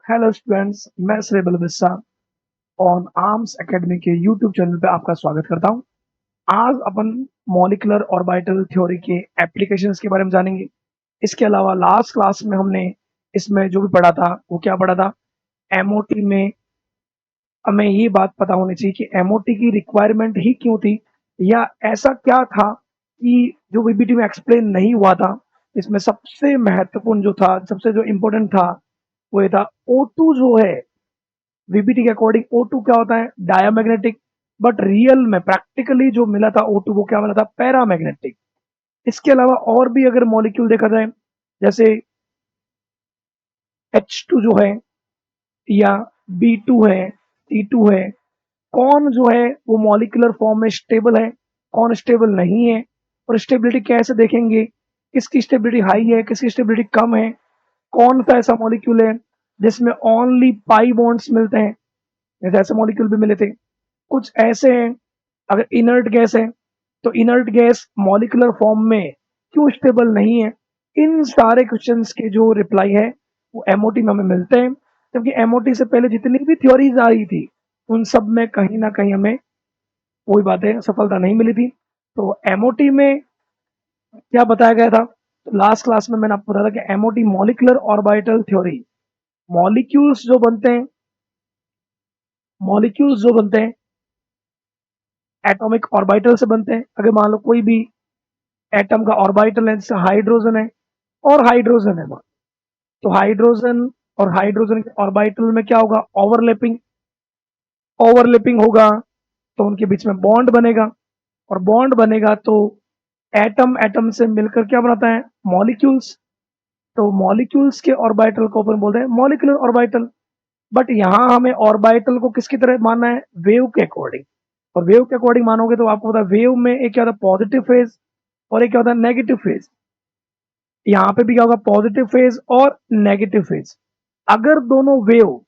Hello students, मैं श्रेबल बिस्सा on arms academy के YouTube channel पे आपका स्वागत करता हूं। आज अपन मॉलिक्यूलर ऑर्बिटल थ्योरी के एप्लीकेशंस के बारे में जानेंगे। इसके अलावा लास्ट क्लास में हमने इसमें जो भी पढ़ा था वो क्या पढ़ा था, एमओटी में हमें ये बात पता होनी चाहिए कि एमओटी की रिक्वायरमेंट ही क्यों थी, या ऐसा क्या था कि जो वीबीटी में एक्सप्लेन नहीं हुआ था। इसमें सबसे महत्वपूर्ण जो था, सबसे जो इम्पोर्टेंट था, वो ये था O2 जो है। वीबीटी के अकॉर्डिंग O2 क्या होता है, डायामैग्नेटिक। बट रियल में प्रैक्टिकली जो मिला था O2 वो क्या मिला था, पैरामैग्नेटिक। इसके अलावा और भी अगर मॉलिक्यूल देखा जाए, जैसे H2 जो है, या B2 है, C2 है, कौन जो है वो मॉलिक्यूलर फॉर्म में स्टेबल है, कौन स्टेबल नहीं है, और स्टेबिलिटी कैसे देखेंगे, किसकी स्टेबिलिटी हाई है, किसकी स्टेबिलिटी कम है, कौन सा ऐसा मॉलिक्यूल है जिसमें ओनली पाई बॉन्ड्स मिलते हैं, जैसे ऐसे मॉलिक्यूल भी मिले थे। कुछ ऐसे हैं, अगर इनर्ट गैस है तो इनर्ट गैस मॉलिक्यूलर फॉर्म में क्यों स्टेबल नहीं है। इन सारे क्वेश्चंस के जो रिप्लाई है वो एमओटी में हमें मिलते हैं, जबकि एमओटी से पहले जितनी भी थ्योरीज आई थी उन सब में कहीं ना कहीं हमें वही बातें सफलता नहीं मिली थी। तो एमओटी में क्या बताया गया था, तो लास्ट क्लास में मैंने आपको बताया था कि MOT molecular orbital theory, molecules जो बनते हैं, मॉलिक्यूल्स जो बनते हैं एटॉमिक ऑर्बिटल से बनते हैं। अगर मान लो कोई भी एटम का ऑर्बिटल है, जैसे हाइड्रोजन है और हाइड्रोजन है, तो हाइड्रोजन और हाइड्रोजन के ऑर्बिटल में क्या होगा, ओवरलैपिंग। ओवरलैपिंग होगा तो उनके बीच में बॉन्ड बनेगा, और बॉन्ड बनेगा तो एटम एटम से मिलकर क्या बनाता है, मॉलिक्यूल्स। तो मॉलिक्यूल्स के ऑर्बिटल को अपन बोलते हैं मॉलिक्यूलर ऑर्बिटल। बट यहाँ हमें ऑर्बिटल को किसकी तरह मानना है, वेव के अकॉर्डिंग। और वेव के अकॉर्डिंग मानोगे तो आपको पता है वेव में एक क्या होता है, पॉजिटिव फेज, और एक क्या होता है, नेगेटिव फेज। यहाँ पे भी क्या होगा, पॉजिटिव फेज और नेगेटिव फेज। अगर दोनों वेव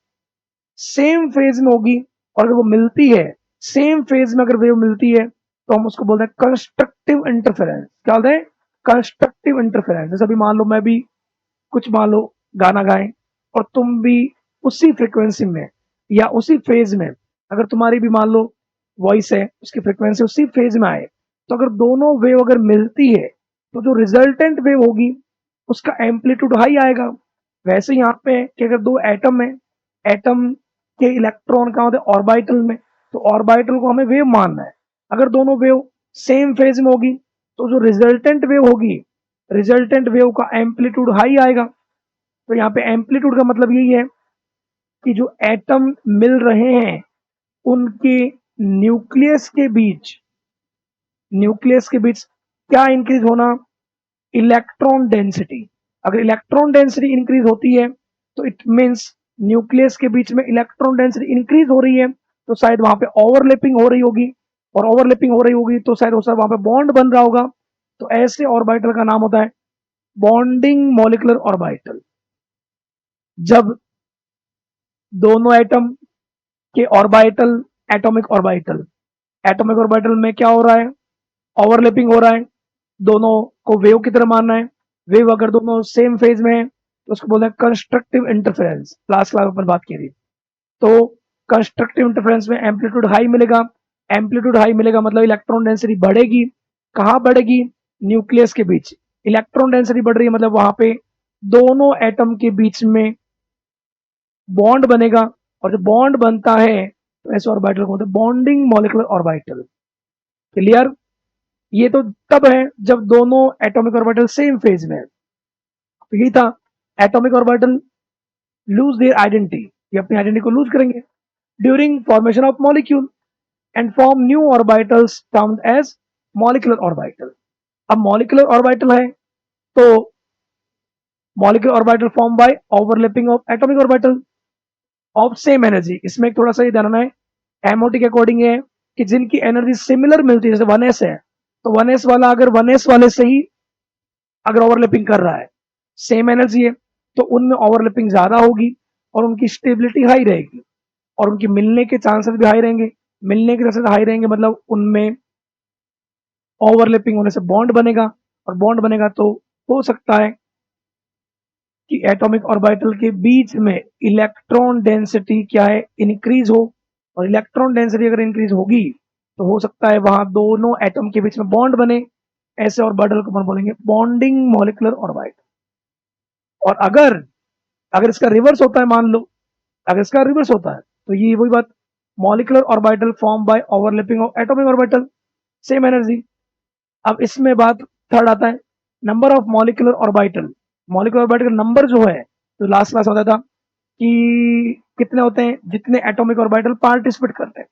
सेम फेज में होगी और अगर वो मिलती है, सेम फेज में अगर वेव मिलती है, तो हम उसको बोलते हैं कंस्ट्रक्टिव इंटरफेरेंस। क्या बोलते हैं, कंस्ट्रक्टिव इंटरफेरेंस। जैसे अभी मान लो मैं भी कुछ मान लो गाना गाएं और तुम भी उसी फ्रीक्वेंसी में या उसी फेज में, अगर तुम्हारी भी मान लो वॉइस है, उसकी फ्रीक्वेंसी उसी फेज में आए, तो अगर दोनों वेव अगर मिलती है तो जो रिजल्टेंट वेव होगी उसका एम्पलीट्यूड हाई आएगा। वैसे यहाँ पे कि अगर दो एटम है, एटम के इलेक्ट्रॉन कहाँ होते हैं, ऑर्बिटल में, तो ऑर्बिटल को हमें वेव मानना है। अगर दोनों वेव सेम फेज में होगी तो जो रिजल्टेंट वेव होगी, रिजल्टेंट वेव का एम्पलीट्यूड हाई आएगा। तो यहाँ पे एम्पलीट्यूड का मतलब यही है कि जो एटम मिल रहे हैं उनके न्यूक्लियस के बीच, न्यूक्लियस के बीच क्या इंक्रीज होना, इलेक्ट्रॉन डेंसिटी। अगर इलेक्ट्रॉन डेंसिटी इंक्रीज होती है तो इट मींस न्यूक्लियस के बीच में इलेक्ट्रॉन डेंसिटी इंक्रीज हो रही है, तो शायद वहां पे ओवरलैपिंग हो रही होगी, और ओवरलैपिंग हो रही होगी तो शायद वहां पे बॉन्ड बन रहा होगा। तो ऐसे ऑर्बिटल का नाम होता है बॉन्डिंग मॉलिक्यूलर ऑर्बिटल। जब दोनों एटम के orbital, atomic orbital, atomic orbital में क्या हो रहा है, ओवरलैपिंग हो रहा है, दोनों को वेव की तरह मानना है। वेव अगर दोनों सेम फेज में है तो उसको बोलते हैं कंस्ट्रक्टिव इंटरफेरेंस। लास्ट क्लास में अपन बात की थी। तो कंस्ट्रक्टिव इंटरफेरेंस में एम्पलीट्यूड हाई मिलेगा। एम्पलीट्यूड हाई मिलेगा मतलब इलेक्ट्रॉन डेंसिटी बढ़ेगी। कहाँ बढ़ेगी, न्यूक्लियस के बीच। इलेक्ट्रॉन डेंसिटी बढ़ रही है मतलब वहां पे दोनों एटम के बीच में बॉन्ड बनेगा, और जब बॉन्ड बनता है तो ऐसे ऑर्बिटल को बोलते हैं बॉन्डिंग मॉलिक्यूलर ऑर्बिटल। क्लियर। ये तो तब है जब दोनों एटॉमिक ऑर्बिटल सेम फेज में है। तो यही था, atomic orbital lose their identity, ये अपनी आइडेंटिटी को लूज करेंगे during formation of molecule and form new orbitals termed as molecular orbital. अब मॉलिक्यूलर ऑर्बिटल है तो molecular orbital form by overlapping of atomic orbital of same energy. इसमें एक थोड़ा सा ये ध्यान है, एमओटी के अकॉर्डिंग है कि जिनकी एनर्जी सिमिलर मिलती है, जैसे 1s है तो 1s वाला अगर 1s वाले से ही अगर ओवरलैपिंग कर रहा है, सेम एनर्जी है, तो उनमें ओवरलैपिंग ज्यादा होगी और उनकी स्टेबिलिटी हाई रहेगी, और उनके मिलने के चांसेस भी हाई रहेंगे। मिलने के चांसेस हाई रहेंगे मतलब उनमें ओवरलैपिंग होने से बॉन्ड बनेगा, और बॉन्ड बनेगा तो हो सकता है कि एटॉमिक ऑर्बिटल के बीच में इलेक्ट्रॉन डेंसिटी क्या है, इंक्रीज हो। और इलेक्ट्रॉन डेंसिटी अगर इंक्रीज होगी तो हो सकता है वहां दोनों एटम के बीच में बॉन्ड बने। ऐसे ऑर्बिटल को अपन बोलेंगे बॉन्डिंग मॉलिक्यूलर ऑर्बिटल। और अगर अगर इसका रिवर्स होता है, मान लो अगर इसका रिवर्स होता है, तो ये वही बात, molecular orbital form by overlapping of atomic orbital, same energy. अब इसमें बात थर्ड आता है, number of molecular orbital. Molecular orbital का नंबर जो है, तो लास्ट क्लास होता था कि कितने होते हैं, जितने एटॉमिक ऑर्बिटल पार्टिसिपेट करते हैं।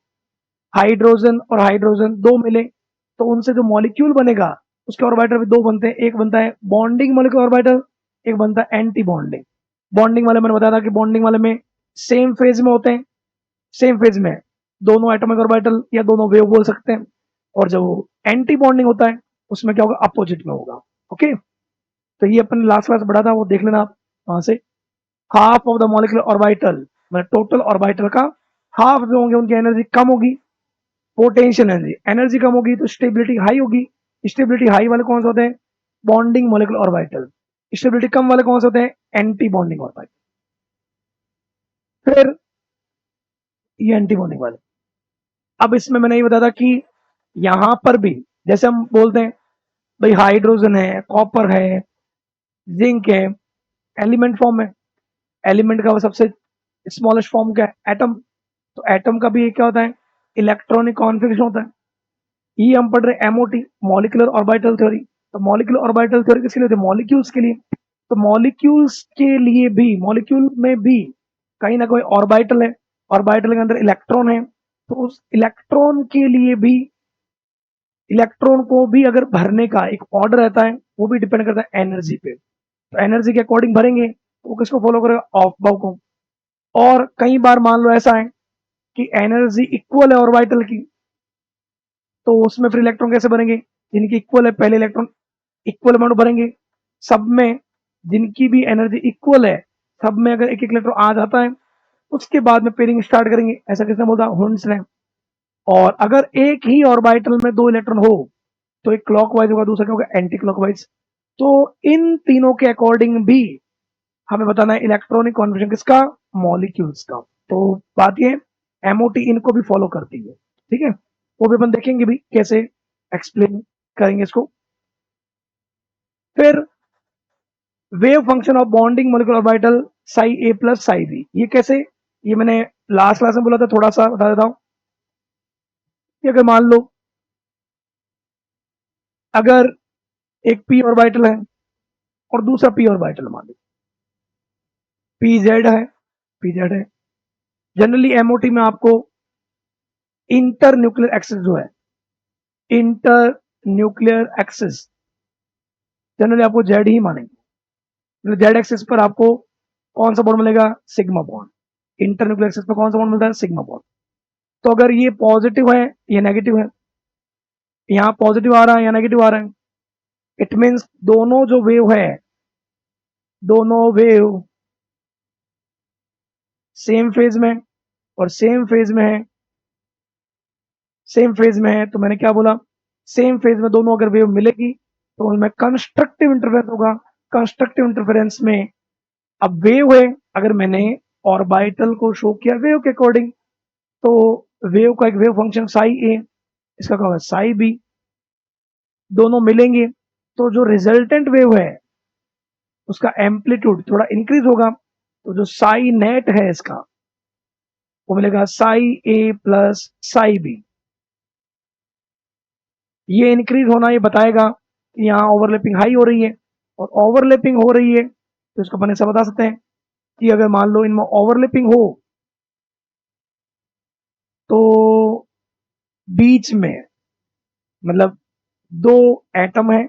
हाइड्रोजन और हाइड्रोजन दो मिले तो उनसे जो मॉलिक्यूल बनेगा उसके ऑर्बिटल भी दो बनते हैं। एक बनता है बॉन्डिंग मॉलिक्यूलर ऑर्बिटल, एक बनता है एंटी बॉन्डिंग। बॉन्डिंग वाले मैंने बताया था कि बॉन्डिंग वाले में सेम फेज में होते हैं, सेम फेज में दोनों एटॉमिक ऑर्बिटल या दोनों वेव बोल सकते हैं। और जो एंटी बॉन्डिंग होता है उसमें क्या होगा, अपोजिट में होगा। ओके, तो ये अपन लास्ट क्लास पढ़ा था, वो देख लेना आप वहां से। Half of the molecular orbital, मतलब टोटल ऑर्बिटल का हाफ जो होंगे उनकी एनर्जी कम होगी, पोटेंशियल एनर्जी, एनर्जी कम होगी तो स्टेबिलिटी हाई होगी। स्टेबिलिटी हाई वाले कौन से होते हैं, बॉन्डिंग मॉलिक्यूलर ऑर्बिटल। स्टेबिलिटी कम वाले कौन से होते हैं, एंटी बॉन्डिंग ऑर्बिटल। फिर ये एंटी बॉन्डिंग वाले। अब इसमें मैंने ये बताया था कि यहां पर भी जैसे हम बोलते हैं भाई हाइड्रोजन है, कॉपर है, जिंक है, एलिमेंट फॉर्म है। एलिमेंट का वो सबसे स्मॉलेस्ट फॉर्म क्या है, एटम। तो एटम का भी क्या होता है, इलेक्ट्रॉनिक कॉन्फ़िगरेशन होता है। ये हम पढ़ रहे एमओटी, मॉलिक्यूलर ऑर्बिटल थ्योरी। तो मॉलिक्यूलर ऑर्बिटल थ्योरी किसके लिए होती है, मॉलिक्यूल्स के लिए। तो मॉलिक्यूल्स के लिए भी, मॉलिक्यूल में भी कहीं ना कोई ऑर्बिटल है, ऑर्बिटल के अंदर इलेक्ट्रॉन है। तो उस इलेक्ट्रॉन के लिए भी, इलेक्ट्रॉन को भी अगर भरने का एक ऑर्डर रहता है, वो भी डिपेंड करता है एनर्जी पे। तो एनर्जी के अकॉर्डिंग भरेंगे तो वो किसको फॉलो करेगा, ऑफ बाउ को। और कई बार मान लो ऐसा है कि एनर्जी इक्वल है ऑर्बिटल की, तो उसमें फिर इलेक्ट्रॉन कैसे बनेंगे, जिनकी इक्वल है पहले इलेक्ट्रॉन इक्वल अमाउंट भरेंगे। सब में जिनकी भी एनर्जी इक्वल है, सब में अगर एक एक इलेक्ट्रॉन आ जाता है, उसके बाद में पेयरिंग स्टार्ट करेंगे। ऐसा किसने बोला, हुंस ने। और अगर एक ही ऑर्बिटल में दो इलेक्ट्रॉन हो तो एक क्लॉकवाइज होगा, दूसरा क्या होगा, एंटी क्लॉकवाइज। तो इन तीनों के अकॉर्डिंग भी हमें बताना है इलेक्ट्रॉनिक कॉन्फिगरेशन किसका, मॉलिक्यूल्स का। तो बात ये एमओटी इनको भी फॉलो करती है, ठीक है। वो भी अपन देखेंगे भी कैसे एक्सप्लेन करेंगे इसको। फिर wave function of bonding molecular orbital psi A plus psi B, ये कैसे, ये मैंने लास्ट क्लास में बोला था, थोड़ा सा बता देता हूं कि अगर मान लो अगर एक पी ऑर्बिटल है और दूसरा पी ऑर्बिटल, मान लो पी जेड है, पी जेड है। जनरली एमओटी में आपको इंटर न्यूक्लियर एक्सिस जो है, इंटर न्यूक्लियर एक्सिस जनरली आपको जेड ही मानेंगे। जेड एक्सिस पर आपको कौन सा बॉन्ड मिलेगा, sigma bond. Inter nuclear axis पर कौन सा बॉन्ड मिलता है, सिग्मा बॉन्ड। तो अगर ये पॉजिटिव है, ये नेगेटिव है, यहाँ पॉजिटिव आ रहा है या नेगेटिव आ रहा है, इट मीन्स दोनों जो वेव है, दोनों वेव सेम फेज में और सेम फेज में है, सेम फेज में है। तो मैंने क्या बोला, सेम फेज में दोनों अगर वेव मिलेगी तो उनमें कंस्ट्रक्टिव इंटरफेरेंस होगा। कंस्ट्रक्टिव इंटरफेरेंस में अब वेव है, अगर मैंने ऑर्बिटल को शो किया वेव के अकॉर्डिंग, तो वेव का एक वेव फंक्शन साई ए, इसका क्या होगा साई बी, दोनों मिलेंगे तो जो रिजल्टेंट वेव है उसका एम्पलीट्यूड थोड़ा इंक्रीज होगा। तो जो साई नेट है इसका, वो मिलेगा Sai A plus psi B. ये इंक्रीज होना ये बताएगा कि यहाँ ओवरलैपिंग हाई हो रही है, और ओवरलैपिंग हो रही है तो इसको अपन ऐसा बता सकते हैं कि अगर मान लो इनमें ओवरलैपिंग हो तो बीच में, मतलब दो एटम है,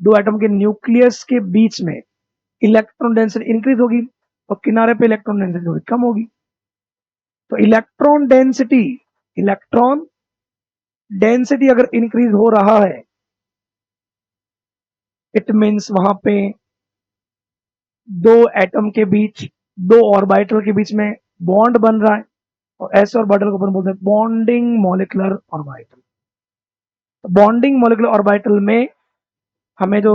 दो एटम के न्यूक्लियस के बीच में इलेक्ट्रॉन डेंसिटी इंक्रीज होगी और किनारे पे इलेक्ट्रॉन डेंसिटी कम होगी। तो इलेक्ट्रॉन डेंसिटी अगर इंक्रीज हो रहा है, इट मीन्स वहां पे दो एटम के बीच, दो ऑर्बिटल के बीच में बॉन्ड बन रहा है। और ऐसे ऑर्बिटल को अपन बोलते हैं बॉन्डिंग मॉलिक्यूलर ऑर्बिटल। तो बॉन्डिंग मॉलिक्यूलर ऑर्बिटल में हमें जो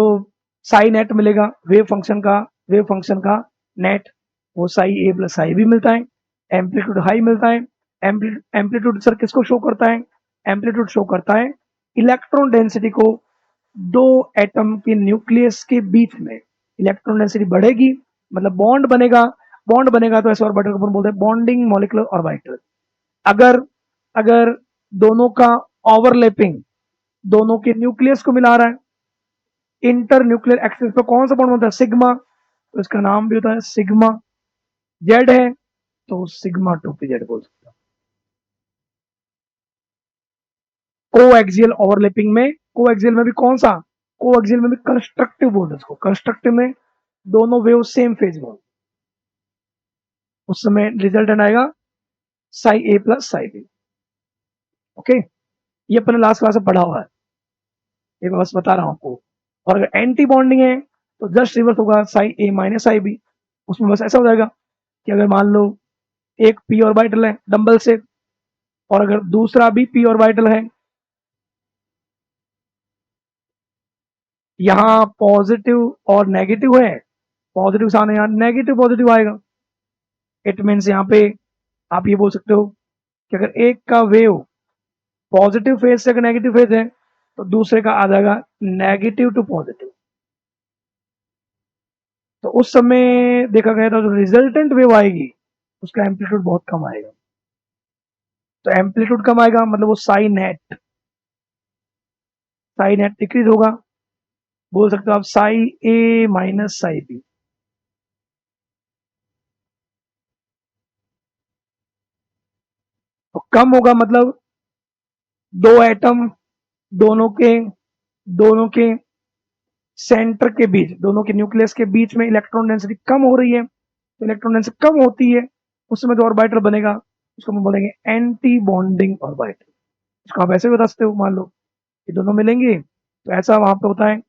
साई नेट मिलेगा वेव फंक्शन का, वेव फंक्शन का नेट वो Sai A plus psi B मिलता है, एम्पलीट्यूड हाई मिलता है। एम्पलीट्यूड सर किसको शो करता है? एम्पलीट्यूड शो करता है इलेक्ट्रॉन डेंसिटी को दो एटम के न्यूक्लियस के बीच में। इलेक्ट्रॉन डेंसिटी बढ़ेगी मतलब बॉन्ड बनेगा, बॉन्ड बनेगा तो ऐसे ऑर्बिटल को बोलते हैं बॉन्डिंग मॉलिक्यूलर ऑर्बिटल। अगर अगर दोनों का ओवरलैपिंग दोनों के न्यूक्लियस को मिला रहा है, इंटर न्यूक्लियर एक्सिस पे कौन सा बॉन्ड बनता है? सिग्मा, तो इसका नाम भी होता है सिग्मा। जेड है तो सिग्मा 2p z बोल सकते हैं। कोएक्सियल ओवरलैपिंग में, कोएक्सियल में भी कौन सा? कोएक्सियल में भी कंस्ट्रक्टिव बोलते हैं इसको। कंस्ट्रक्टिव में दोनों वेव सेम फेज में, उस समय रिजल्टेंट आएगा Sai A plus psi B. Okay, ये अपने लास्ट क्लास में पढ़ा हुआ है, ये मैं बस बता रहा हूं आपको। और अगर एंटी बॉन्डिंग है तो जस्ट रिवर्स होगा साई ए माइनस साई बी। उसमें बस ऐसा हो जाएगा कि अगर मान लो एक पी ऑर्बिटल है डंबल से, और अगर दूसरा भी पी ऑर्बिटल है, यहाँ पॉजिटिव और नेगेटिव है, पॉजिटिव सामने यहाँ नेगेटिव पॉजिटिव आएगा। इट मीन्स यहाँ पे आप ये बोल सकते हो कि अगर एक का वेव पॉजिटिव फेज से अगर नेगेटिव फेज है तो दूसरे का आ जाएगा नेगेटिव टू पॉजिटिव। तो उस समय देखा गया था जो रिजल्टेंट वेव आएगी उसका एम्पलीट्यूड बहुत कम आएगा। तो एम्पलीट्यूड कम आएगा मतलब वो साई नेट डिक्रीज होगा। बोल सकते हो आप साई ए माइनस साई बी। तो कम होगा मतलब दो एटम, दोनों के दोनों के सेंटर के बीच, दोनों के न्यूक्लियस के बीच में इलेक्ट्रॉन डेंसिटी कम हो रही है। तो इलेक्ट्रॉन डेंसिटी कम होती है उस समय जो ऑर्बिटल बनेगा उसको हम बोलेंगे एंटी बॉन्डिंग ऑर्बिटल। इसको आप ऐसे भी बता सकते हो, मान लो ये दोनों मिलेंगे तो ऐसा वहां पे होता है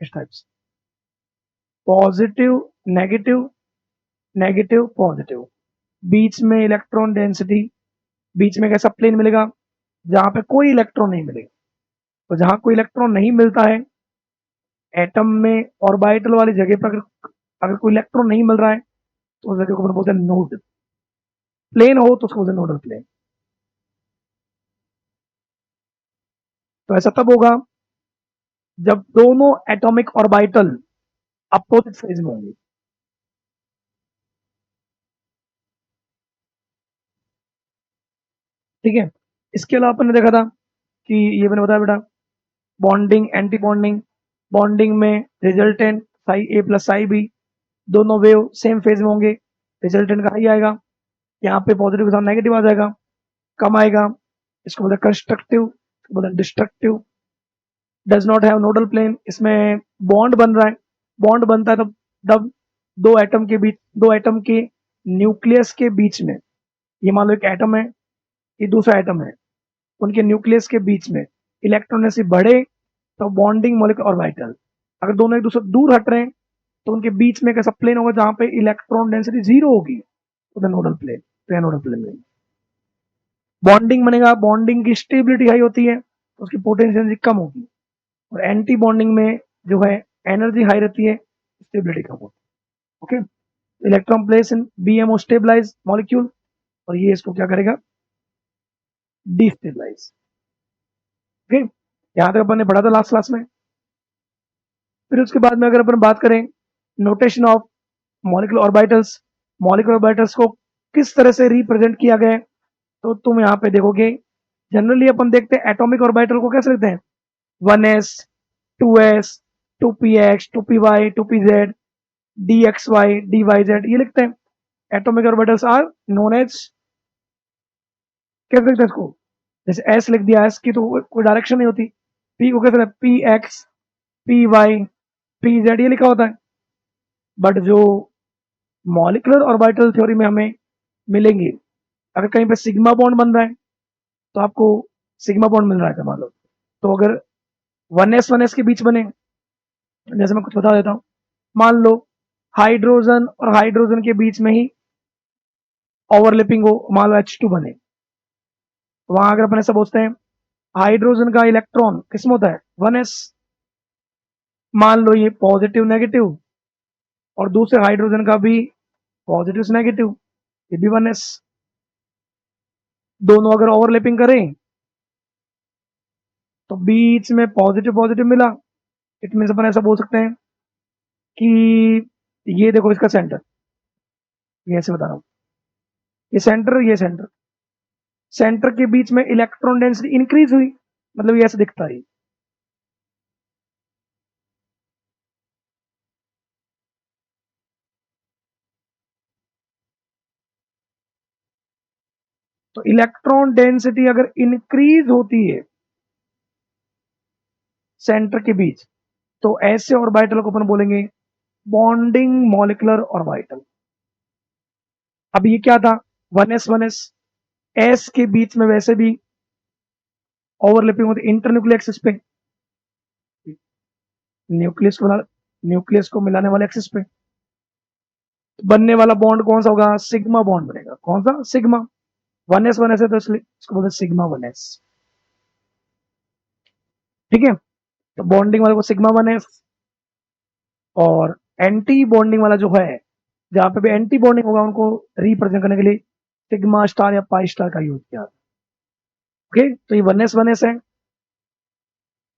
इस टाइप से, पॉजिटिव नेगेटिव, नेगेटिव पॉजिटिव, बीच में इलेक्ट्रॉन डेंसिटी, बीच में कैसा प्लेन मिलेगा जहां पे कोई इलेक्ट्रॉन नहीं मिलेगा। तो जहां कोई इलेक्ट्रॉन नहीं मिलता है एटम में ऑर्बिटल वाली जगह पर, अगर कोई इलेक्ट्रॉन नहीं मिल रहा है तो उस जगह को बोलते हैं नोड। प्लेन हो तो उसको बोलते हैं नोडल प्लेन। तो ऐसा तब होगा जब दोनों एटॉमिक ऑर्बिटल अपोजिट फेज में होंगे। ठीक है, इसके अलावा अपन ने देखा था कि ये मैंने बताया बेटा, बॉन्डिंग एंटी बॉन्डिंग, बॉन्डिंग में resultant Sai A plus psi B, दोनों वेव सेम फेज में होंगे, रिजल्टेंट का हाई आएगा। यहाँ पे पॉजिटिव के साथ नेगेटिव आ जाएगा, कम आएगा। इसको बोलते हैं कंस्ट्रक्टिव, इसको बोलते हैं destructive. Does not have nodal plane, इसमें बॉन्ड बन रहा है, बॉन्ड बनता है तब दो एटम के बीच, दो एटम के न्यूक्लियस के बीच में, ये मान लो एक एटम है ये दूसरा एटम है, उनके न्यूक्लियस के बीच में इलेक्ट्रॉन डेंसिटी बढ़े तो बॉन्डिंग मॉलिक्यूलर ऑर्बिटल। अगर दोनों एक दूसरे दूर हट रहे हैं तो उनके बीच में एक ऐसा प्लेन होगा जहां पे इलेक्ट्रॉन डेंसिटी जीरो होगी, तो नोडल प्लेन, तो नोडल प्लेन में बॉन्डिंग बनेगा। बॉन्डिंग की स्टेबिलिटी हाई होती है तो उसकी पोटेंशियल कम होगी, और एंटी बॉन्डिंग में जो है एनर्जी हाई रहती है, स्टेबिलिटी कम होती है। Okay, electron place in BMO stabilize molecule, और ये इसको क्या करेगा? डिस्टेबलाइज। ओके, यहां तक अपन ने पढ़ा था लास्ट क्लास में। फिर उसके बाद में अगर अपन बात करें notation of molecular orbitals, molecular orbitals को किस तरह से रिप्रेजेंट किया गया है, तो तुम यहाँ पे देखोगे जनरली अपन देखते हैं एटॉमिक ऑर्बिटल को कैसे लिखते हैं? 1s, 2s, 2px, 2py, 2pz, dxy, dyz, ये लिखते हैं। Atomic orbitals are known as, कैसे लिखते हैं इसको? जैसे एस लिख दिया, एस की तो कोई डायरेक्शन नहीं होती। पी को कैसे? P X, P Y, P Z, ये लिखा होता है। बट जो मॉलिक्यूलर ऑर्बिटल थ्योरी में हमें मिलेंगे, अगर कहीं पे सिग्मा बॉन्ड बन रहा है तो आपको सिग्मा बॉन्ड मिल रहा है मान लो, तो अगर 1s के बीच बने, जैसे मैं कुछ बता देता हूँ, मान लो हाइड्रोजन और हाइड्रोजन के बीच में ही ओवरलैपिंग हो, मान लो H2 बने, तो वहां अगर अपन ऐसा बोलते हैं हाइड्रोजन का इलेक्ट्रॉन किसमें होता है? 1s। मान लो ये पॉजिटिव नेगेटिव और दूसरे हाइड्रोजन का भी पॉजिटिव से नेगेटिव, ये भी 1s। दोनों अगर ओवरलैपिंग करें तो बीच में पॉजिटिव पॉजिटिव मिला। इट मीन अपन ऐसा बोल सकते हैं कि ये देखो इसका सेंटर, ये ऐसे बता रहा हूं, ये सेंटर, ये सेंटर, सेंटर के बीच में इलेक्ट्रॉन डेंसिटी इंक्रीज हुई, मतलब ये ऐसे दिखता है। तो इलेक्ट्रॉन डेंसिटी अगर इंक्रीज होती है सेंटर के बीच, तो ऐसे ऑर्बिटल को अपन बोलेंगे बॉन्डिंग मॉलिक्यूलर ऑर्बिटल। अब ये क्या था, 1s 1s, एस के बीच में वैसे भी ओवरलैपिंग होती इंटरन्यूक्लियर एक्सिस पे, न्यूक्लियस को मिलाने वाले एक्सिस पे बनने वाला बॉन्ड कौन सा होगा, सिग्मा बॉन्ड बनेगा। कौन सा, सिग्मा। 1s 1s है तो इसलिए इसको बोलते हैं सिग्मा 1s। ठीक है, तो बॉन्डिंग वाले को सिग्मा 1s, और एंटी बॉन्डिंग वाला जो है, जहां पे भी एंटी बॉन्डिंग होगा उनको रिप्रेजेंट करने के लिए सिग्मा स्टार या पाई स्टार का यूज किया। ओके, तो ये 1s 1s है।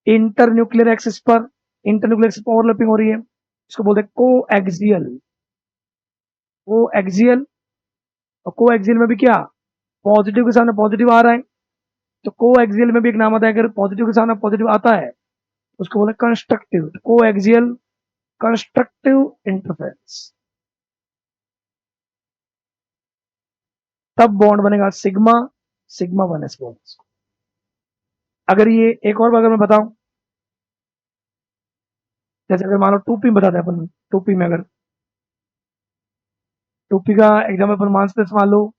इंटर न्यूक्लियर एक्सिस पर, इंटर न्यूक्लियर एक्सिस पर ओवरलैपिंग हो रही है, इसको बोलते हैं को एक्सियल। को एक्सियल, और को एक्सियल में भी क्या, पॉजिटिव के सामने पॉजिटिव आ रहा है, तो को एक्सियल में भी एक नाम आता है, अगर पॉजिटिव के सामने पॉजिटिव आता है उसको बोलते हैं कंस्ट्रक्टिव। को एक्सियल कंस्ट्रक्टिव इंटरफेरेंस, तब बॉन्ड बनेगा सिग्मा, सिग्मा 1s बॉन्ड। अगर ये एक और अगर मैं बताऊं, जैसे अगर मान लो टूपी में बताते हैं अपन, टूपी में अगर टूपी का एग्जाम्पल अपन मान लो,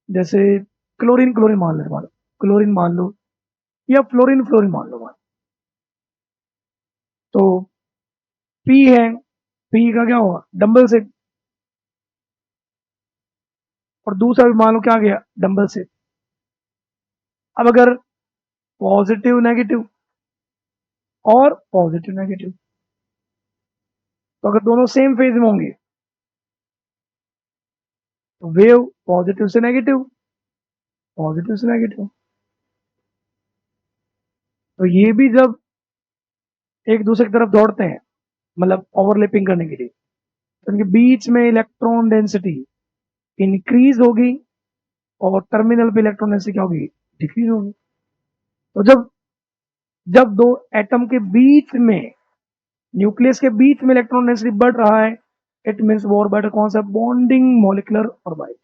जैसे क्लोरीन, क्लोरीन मान लो, क्लोरीन मान लो, या फ्लोरीन, फ्लोरीन मान लो, तो पी है, पी का क्या होगा, डंबल से, और दूसरा भी मान लो क्या आ गया, डंबल से। अब अगर पॉजिटिव नेगेटिव और पॉजिटिव नेगेटिव, तो अगर दोनों सेम फेज में होंगे तो वेव पॉजिटिव से नेगेटिव, पॉजिटिव से नेगेटिव। तो ये भी जब एक दूसरे की तरफ दौड़ते हैं, मतलब ओवरलैपिंग करने के लिए, तो इनके बीच में इलेक्ट्रॉन डेंसिटी इंक्रीज होगी और टर्मिनल पे इलेक्ट्रॉन डेंसिटी क्या होगी, डिक्रीज होगी। तो जब जब दो एटम के बीच में, न्यूक्लियस के बीच में इलेक्ट्रॉन डेंसिटी बढ़ रहा है, इट मींस वो ऑर्बिटल कौन सा, बॉन्डिंग मॉलिक्यूलर ऑर्बिटल।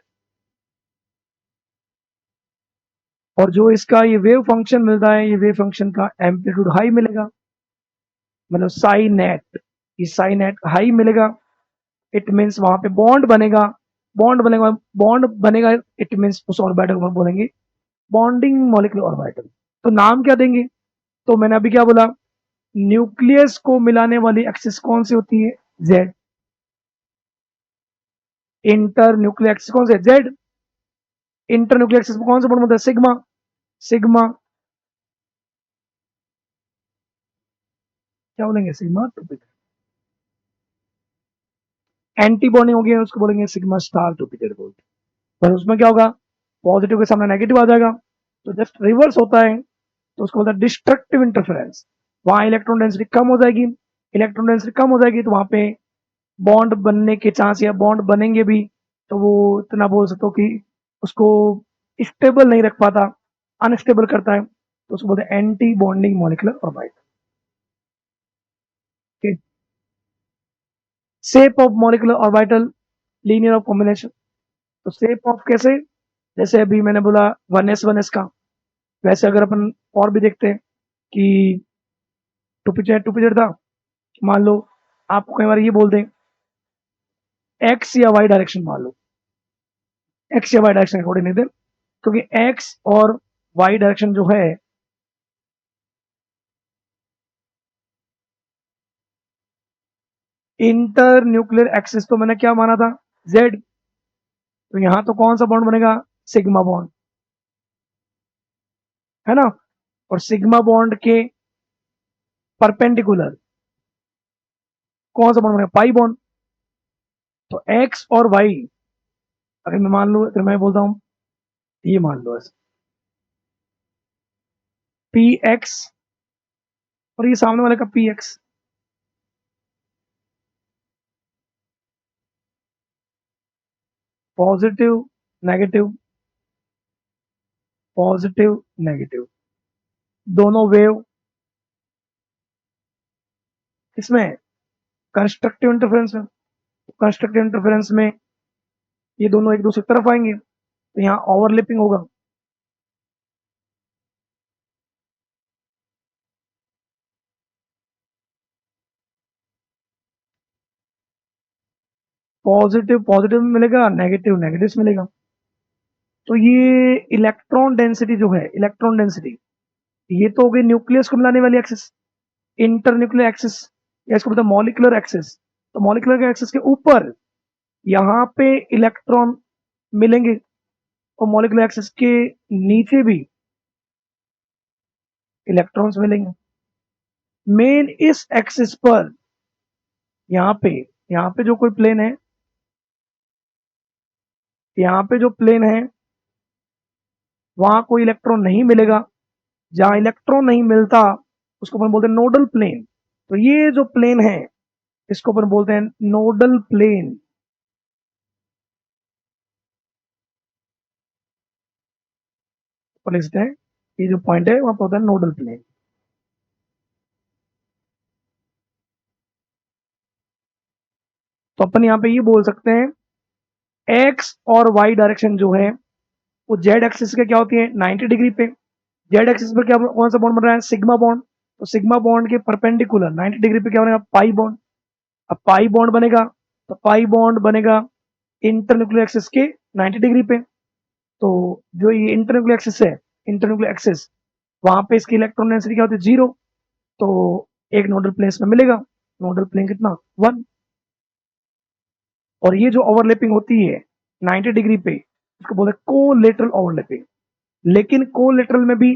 और जो इसका ये वेव फंक्शन मिलता है, ये वेव फंक्शन का एम्पलीट्यूड हाई मिलेगा, मतलब साई नेट, ये साई नेट हाई मिलेगा। इट मींस वहां पे बॉन्ड बनेगा, बॉन्ड बनेगा, बॉन्ड बनेगा, इट मींस उस ऑर्बिटल को बोलेंगे बॉन्डिंग मॉलिक्यूलर ऑर्बिटल। तो नाम क्या देंगे, तो मैंने अभी क्या बोला, न्यूक्लियस को मिलाने वाली एक्सिस कौन सी होती है, जेड। इंटर न्यूक्लियर एक्सिस कौन सी है, जेड। इंटर न्यूक्लियर एक्सिस में कौन सा बॉन्ड बनता है, सिग्मा, सिग्मा क्या बोलेंगे, सिग्मा टू। एंटी बॉन्डिंग होगी उसको बोलेंगे sigma star two period bolt. पर उसमें क्या होगा, पॉजिटिव के सामने नेगेटिव आ जाएगा, तो जस्ट रिवर्स होता है, तो उसको बोलता है डिस्ट्रक्टिव इंटरफेरेंस। वहां इलेक्ट्रॉन डेंसिटी कम हो जाएगी, इलेक्ट्रॉन डेंसिटी कम हो जाएगी, तो वहां पे बॉन्ड बनने के चांस, या बॉन्ड बनेंगे भी तो वो इतना बोल सकते हो कि उसको स्टेबल नहीं रख पाता, अनस्टेबल करता है, तो उसको बोलते हैं anti bonding molecular orbital. Shape of molecular orbital, linear of combination. तो शेप ऑफ कैसे, जैसे अभी मैंने बोला 1s 1s का, वैसे अगर अपन और भी देखते हैं कि टू पिक्चर था, मान लो आपको कई बार ये बोल दें एक्स या वाई डायरेक्शन, मान लो एक्स या वाई डायरेक्शन कोऑर्डिनेट, क्योंकि एक्स और वाई डायरेक्शन जो है, इंटर न्यूक्लियर एक्सिस तो मैंने क्या माना था, जेड। तो यहां तो कौन सा बॉन्ड बनेगा, सिग्मा बॉन्ड, है ना। और सिग्मा बॉन्ड के परपेंडिकुलर कौन सा बॉन्ड बनेगा, पाई बॉन्ड। तो एक्स और वाई, अगर मैं मान लू, अगर मैं बोलता हूं ये मान लो पी एक्स और ये सामने वाले का P x, positive negative, positive negative, दोनों वेव इसमें कंस्ट्रक्टिव इंटरफेरेंस में। कंस्ट्रक्टिव इंटरफेरेंस में ये दोनों एक दूसरे की तरफ आएंगे, तो यहाँ ओवरलैपिंग होगा। पॉजिटिव पॉजिटिव मिलेगा, नेगेटिव नेगेटिव मिलेगा। तो ये इलेक्ट्रॉन डेंसिटी जो है, इलेक्ट्रॉन डेंसिटी, ये तो हो गई न्यूक्लियस को मिलाने वाली एक्सिस, इंटरन्यूक्लियर एक्सिस, या इसको बोलते हैं मॉलिकुलर एक्सिस। तो मॉलिकुलर एक्सिस के ऊपर यहाँ पे इलेक्ट्रॉन मिलेंगे, और मॉलिकुलर एक्सिस के नीचे भी इलेक्ट्रॉन्स मिलेंगे। मेन इस एक्सिस पर यहाँ पे जो कोई प्लेन है, यहाँ पे जो प्लेन है वहां कोई इलेक्ट्रॉन नहीं मिलेगा। जहां इलेक्ट्रॉन नहीं मिलता उसको अपन बोलते हैं नोडल प्लेन। तो ये जो प्लेन है इसको अपन बोलते हैं नोडल प्लेन। और लिखते हैं ये जो पॉइंट है वहां पर होता है नोडल प्लेन। तो अपन यहाँ पे ये बोल सकते हैं एक्स और वाई डायरेक्शन जो है वो जेड एक्सिस के क्या होती है, 90 डिग्री पे। जेड एक्सिस पे क्या, कौन सा बॉन्ड बन रहा है, सिग्मा बॉन्ड। तो सिग्मा बॉन्ड के परपेंडिकुलर 90 डिग्री पे क्या बनेगा, पाई बॉन्ड। अब पाई बॉन्ड बनेगा, तो पाई बॉन्ड बनेगा इंटरन्यूक्लियर एक्सिस के 90 डिग्री पे। तो जो ये इंटरन्यूक्लियर एक्सिस है, इंटरन्यूक्लियर एक्सिस, वहां पे इसकी इलेक्ट्रॉन डेंसिटी क्या होती है, 0। तो एक नोडल प्लेन में मिलेगा, नोडल प्लेन कितना, 1। और ये जो ओवरलैपिंग होती है 90 डिग्री पे, इसको बोलते हैं कोलेटरल ओवरलैपिंग। लेकिन कोलेटरल में भी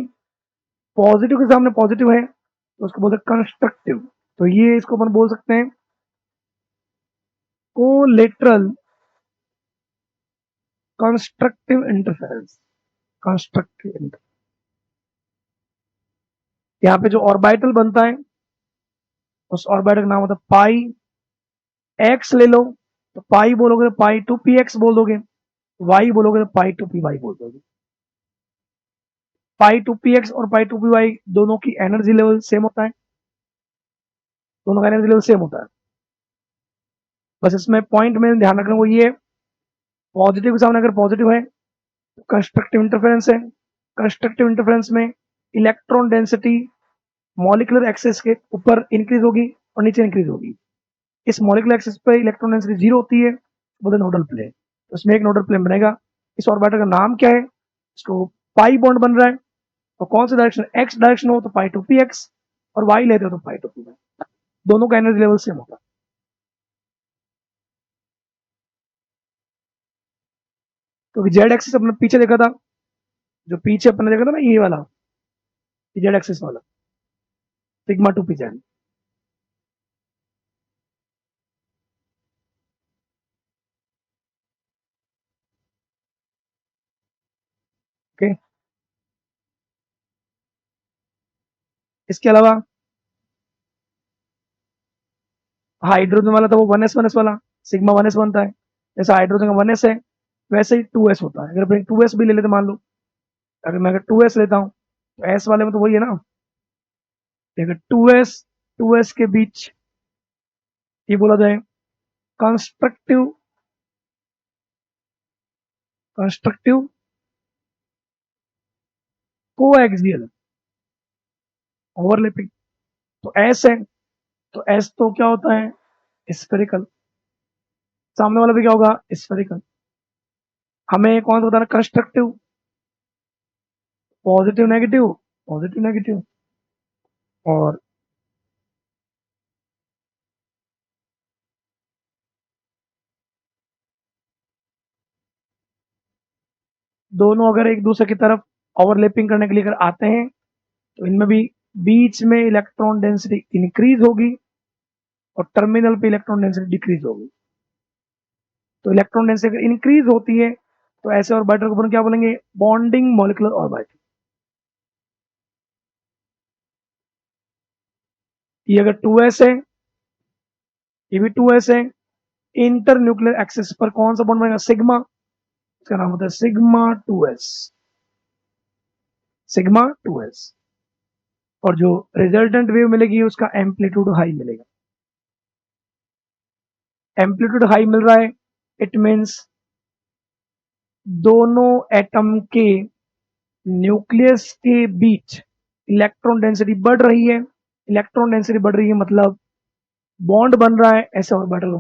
पॉजिटिव के सामने पॉजिटिव है, तो उसको बोलते हैं कंस्ट्रक्टिव। तो ये इसको अपन बोल सकते हैं collateral constructive interference. Constructive interference, यहाँ पे जो ऑर्बिटल बनता है उस ऑर्बिटल का नाम होता है पाई एक्स। ले लो, तो पाई बोलोगे तो पाई टू पी एक्स बोल दोगे, वाई बोलोगे तो पाई टू पी वाई बोल दोगे। पाई टू पी एक्स और पाई टू पी वाई दोनों की एनर्जी लेवल सेम होता है, दोनों का एनर्जी लेवल सेम होता है। बस इसमें पॉइंट में ध्यान रखना वो ये, पॉजिटिव के सामने अगर पॉजिटिव है तो कंस्ट्रक्टिव इंटरफेरेंस है। कंस्ट्रक्टिव इंटरफेरेंस में इलेक्ट्रॉन डेंसिटी मॉलिकुलर एक्सिस के ऊपर इंक्रीज होगी और नीचे इंक्रीज होगी। इस मॉलिकुलर एक्सिस पे इलेक्ट्रॉन डेंसिटी 0 होती है, बोलते नोडल प्लेन। तो इसमें एक नोडल प्लेन बनेगा। इस ऑर्बिटर का नाम क्या है, इसको पाई बॉन्ड बन रहा है। तो कौन सा डायरेक्शन, एक्स डायरेक्शन हो तो पाई टू पी एक्स, और वाई लेते हो तो पाई टू पी वाई। दोनों का एनर्जी लेवल सेम होगा। क्योंकि जेड एक्सिस अपने पीछे देखा था, जो पीछे अपने देखा था ना, ये वाला जेड एक्सिस वाला, sigma two P Z. Okay, इसके अलावा हाइड्रोजन वाला था वो 1s वाला, सिग्मा 1s बनता है। जैसा हाइड्रोजन का 1s है वैसे ही 2s होता है। अगर अपने 2s भी ले लेते मान लो, अगर मैं अगर 2s लेता हूँ तो एस वाले में तो वही है ना। अगर 2s के बीच ये बोला जाए कंस्ट्रक्टिव, कंस्ट्रक्टिव कोएक्सियल ओवरलैपिंग। तो एस है, तो एस तो क्या होता है, स्फेरिकल। सामने वाला भी क्या होगा, स्फेरिकल। हमें कौन सा बताना, constructive, positive negative, positive negative. और दोनों अगर एक दूसरे की तरफ ओवरलैपिंग करने के लिए अगर आते हैं तो इनमें भी बीच में इलेक्ट्रॉन डेंसिटी इंक्रीज होगी और टर्मिनल पे इलेक्ट्रॉन डेंसिटी डिक्रीज होगी। तो इलेक्ट्रॉन डेंसिटी इंक्रीज होती है तो ऐसे ऑर्बिटल को अपन क्या बोलेंगे, बॉन्डिंग मॉलिक्यूलर ऑर्बिटल। ये अगर 2s है, ये भी 2s है, इंटर न्यूक्लियर एक्सिस पर कौन सा बॉन्ड बनेगा, सिग्मा, इसका नाम होता है सिग्मा 2s, सिग्मा 2s। और जो रिजल्टेंट वेव मिलेगी उसका एम्पलीट्यूड हाई मिलेगा। एम्पलीट्यूड हाई मिल रहा है, इट मीन्स दोनों एटम के न्यूक्लियस के बीच इलेक्ट्रॉन डेंसिटी बढ़ रही है। इलेक्ट्रॉन डेंसिटी बढ़ रही है मतलब बॉन्ड बन रहा है, ऐसे ऑर्बिटल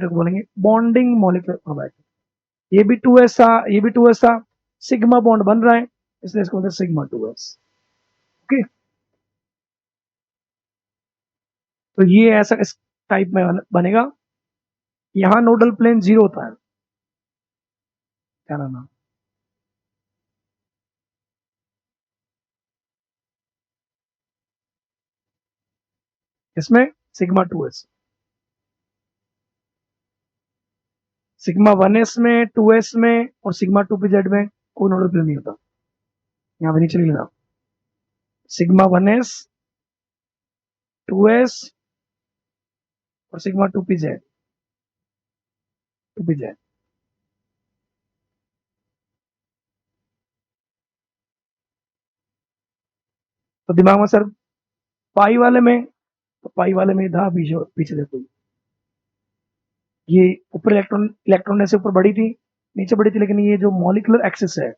को बोलेंगे बॉन्डिंग मॉलिक्यूलर ऑर्बिटल। ये भी 2s था, ये भी 2s था, सिग्मा बॉन्ड बन रहा है इसलिए इसको बोलते हैं सिग्मा 2s। ओके, तो ये ऐसा इस टाइप में बनेगा। यहां नोडल प्लेन जीरो होता है, क्या नाम है, इसमें सिग्मा 2s, सिग्मा 1s में, 2s में और सिग्मा 2pz में कोई नोडल प्लेन नहीं होता। यहाँ पे नीचे लिखना, सिग्मा 1s, 2s और सिग्मा 2pz, 2pz। तो दिमाग में सर पाई वाले में, तो पाई वाले में था पीछे, पीछे देखो ये ऊपर इलेक्ट्रॉन, इलेक्ट्रॉन ऐसे ऊपर बढ़ी थी, नीचे बढ़ी थी, लेकिन ये जो मॉलिक्यूलर एक्सिस है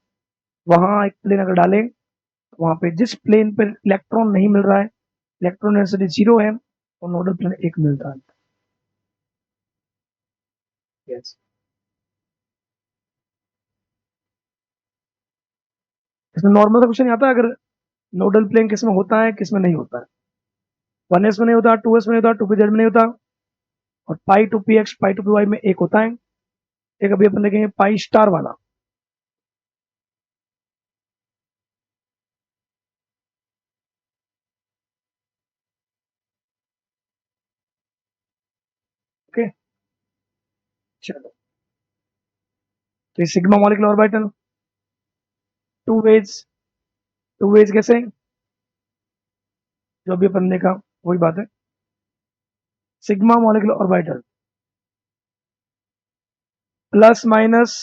वहां एक प्लेन अगर डाले, वहां पे जिस प्लेन पर इलेक्ट्रॉन नहीं मिल रहा है, इलेक्ट्रॉन डेंसिटी जीरो है, और नोडल प्लेन एक मिलता है। यस, इसमें नॉर्मल सा क्वेश्चन आता है, अगर नोडल प्लेन किस में होता है किस में नहीं होता है। 1s में नहीं होता, 2s में नहीं होता, 2pz में नहीं होता, और पाई 2px पाई 2py में एक होता है। एक अभी अपन देखेंगे पाई स्टार वाला। ओके, चलो, तो ये sigma molecular orbital, two ways, two ways कैसे, जो अभी अपन देखा वही बात है, sigma molecular orbital plus minus,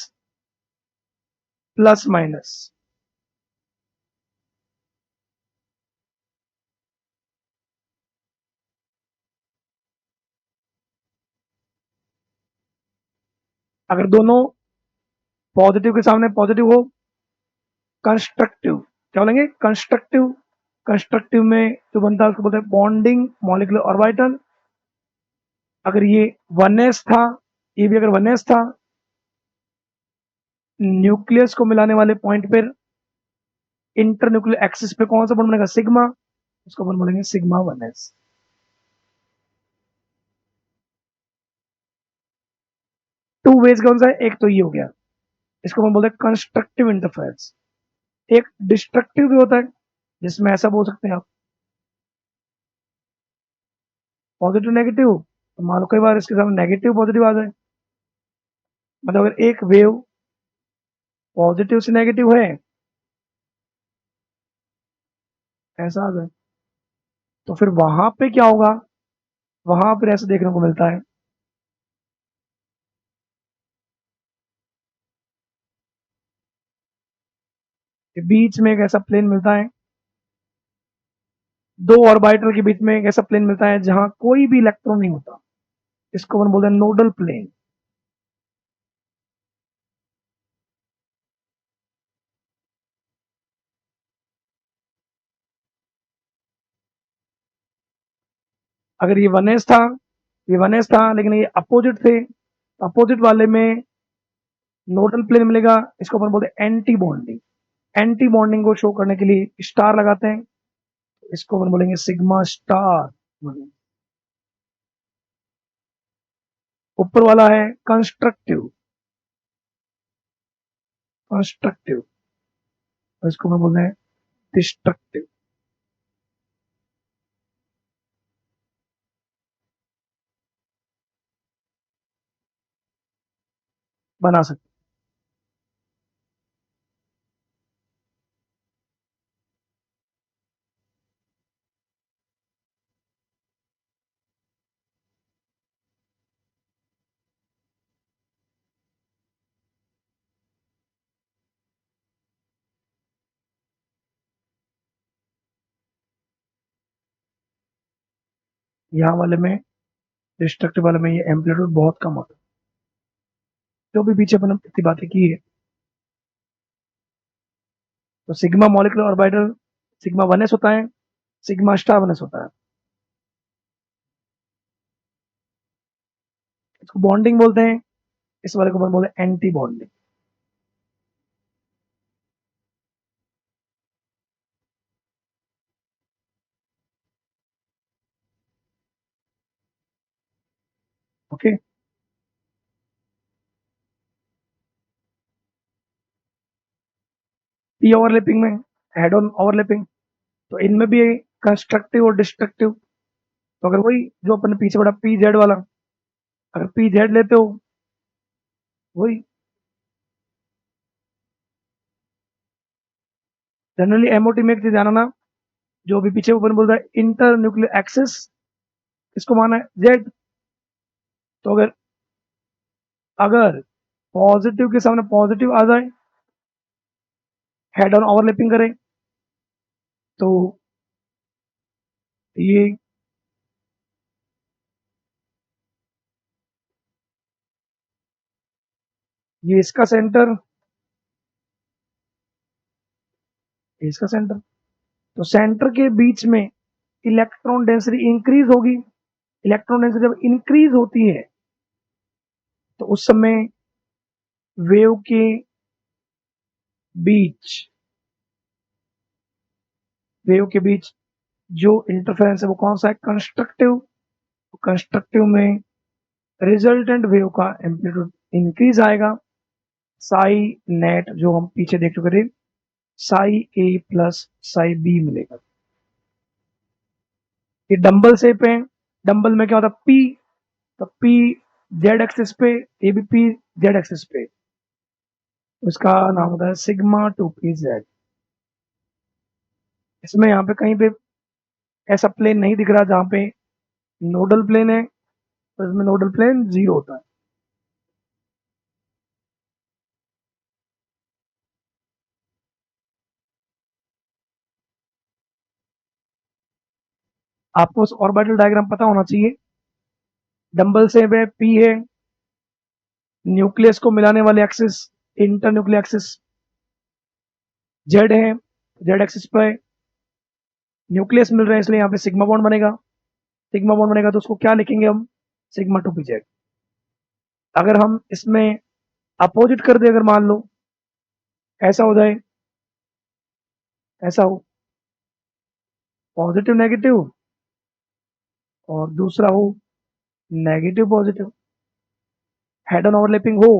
plus minus, अगर दोनों पॉजिटिव के सामने पॉजिटिव हो, कंस्ट्रक्टिव, क्या बोलेंगे, कंस्ट्रक्टिव। कंस्ट्रक्टिव में जो बनता है उसको बोलते हैं बॉन्डिंग मॉलिक्यूलर ऑर्बिटल। अगर ये 1s था, ये भी अगर 1s था, न्यूक्लियस को मिलाने वाले पॉइंट पर इंटर न्यूक्लियर एक्सिस पे कौन सा बॉन्ड बनेगा, सिग्मा, उसको अपन बोलेंगे सिग्मा 1s। टू वेज कौन सा है, एक तो ये हो गया, इसको हम बोलते हैं कंस्ट्रक्टिव इंटरफेरेंस। एक डिस्ट्रक्टिव भी होता है, जिसमें ऐसा बोल सकते हैं आप पॉजिटिव नेगेटिव, तो मान लो कई बार इसके सामने नेगेटिव पॉजिटिव आ जाए, मतलब अगर एक वेव पॉजिटिव से नेगेटिव है, ऐसा आ जाए, तो फिर वहां पे क्या होगा, वहां पर ऐसा देखने को मिलता है, कि बीच में एक ऐसा प्लेन मिलता है, दो ऑर्बिटल के बीच में एक ऐसा प्लेन मिलता है जहां कोई भी इलेक्ट्रॉन नहीं होता, इसको अपन बोलते हैं नोडल प्लेन। अगर ये 1s था, ये 1s था लेकिन ये अपोजिट थे, अपोजिट वाले में नोडल प्लेन मिलेगा, इसको अपन बोलते हैं एंटी बॉन्डिंग। एंटी बॉन्डिंग को शो करने के लिए स्टार लगाते हैं, इसको अपन बोलेंगे सिग्मा स्टार। ऊपर वाला है कंस्ट्रक्टिव, कंस्ट्रक्टिव, इसको मैं बोलते हैं डिस्ट्रक्टिव। बना सकते हैं। यहाँ वाले में डिस्ट्रक्टिव वाले में ये एम्पलीट्यूड बहुत कम होता है। जो भी पीछे अपन इतनी बातें की है, तो sigma molecular orbital sigma 1s होता है, सिग्मा स्टार 1s होता है। इसको बॉन्डिंग बोलते हैं, इस वाले को अपन बोलते हैं anti bonding. Okay. P overlapping में हेड ऑन ओवरलैपिंग, तो इनमें भी कंस्ट्रक्टिव और डिस्ट्रक्टिव। तो अगर वही जो अपन ने पीछे पढ़ा पी जेड वाला, अगर पी जेड लेते हो, वही जनरली एमओटी में एक चीज जाना ना, जो भी पीछे अपन बोलता है इंटर न्यूक्लियर एक्सिस, इसको माना है जेड। तो अगर अगर पॉजिटिव के सामने पॉजिटिव आ जाए, हेड ऑन ओवरलैपिंग करे, तो ये ये इसका सेंटर, इसका सेंटर। तो सेंटर के बीच में इलेक्ट्रॉन डेंसिटी इंक्रीज होगी। इलेक्ट्रॉन डेंसिटी जब इंक्रीज होती है, तो उस समय वेव के बीच वेव के बीच जो इंटरफेरेंस है वो कौन सा है, कंस्ट्रक्टिव। कंस्ट्रक्टिव में रिजल्टेंट वेव का एम्पलीट्यूड इंक्रीज आएगा। साई नेट जो हम पीछे देख चुके थे, Sai A plus psi B मिलेगा। ये डंबल शेप है। डंबल में क्या होता है, पी, तो पी जेड एक्सिस पे, ये भी पी जेड एक्सिस पे, उसका नाम होता है सिग्मा टू पी जेड। इसमें यहाँ पे कहीं पे ऐसा प्लेन नहीं दिख रहा जहां पे नोडल प्लेन है, तो इसमें नोडल प्लेन जीरो होता है। आपको उस ऑर्बिटल डायग्राम पता होना चाहिए। डंबल से है, पी है, न्यूक्लियस को मिलाने वाले axis inter nuclear axis Z है, जेड एक्सिस पर न्यूक्लियस मिल रहा है, इसलिए यहाँ पे सिग्मा बॉन्ड बनेगा। सिग्मा बॉन्ड बनेगा तो उसको क्या लिखेंगे हम, सिग्मा टू पी जेड। अगर हम इसमें अपोजिट कर दे, अगर मान लो ऐसा हो जाए, ऐसा हो पॉजिटिव नेगेटिव, और दूसरा हो negative positive, head on overlapping हो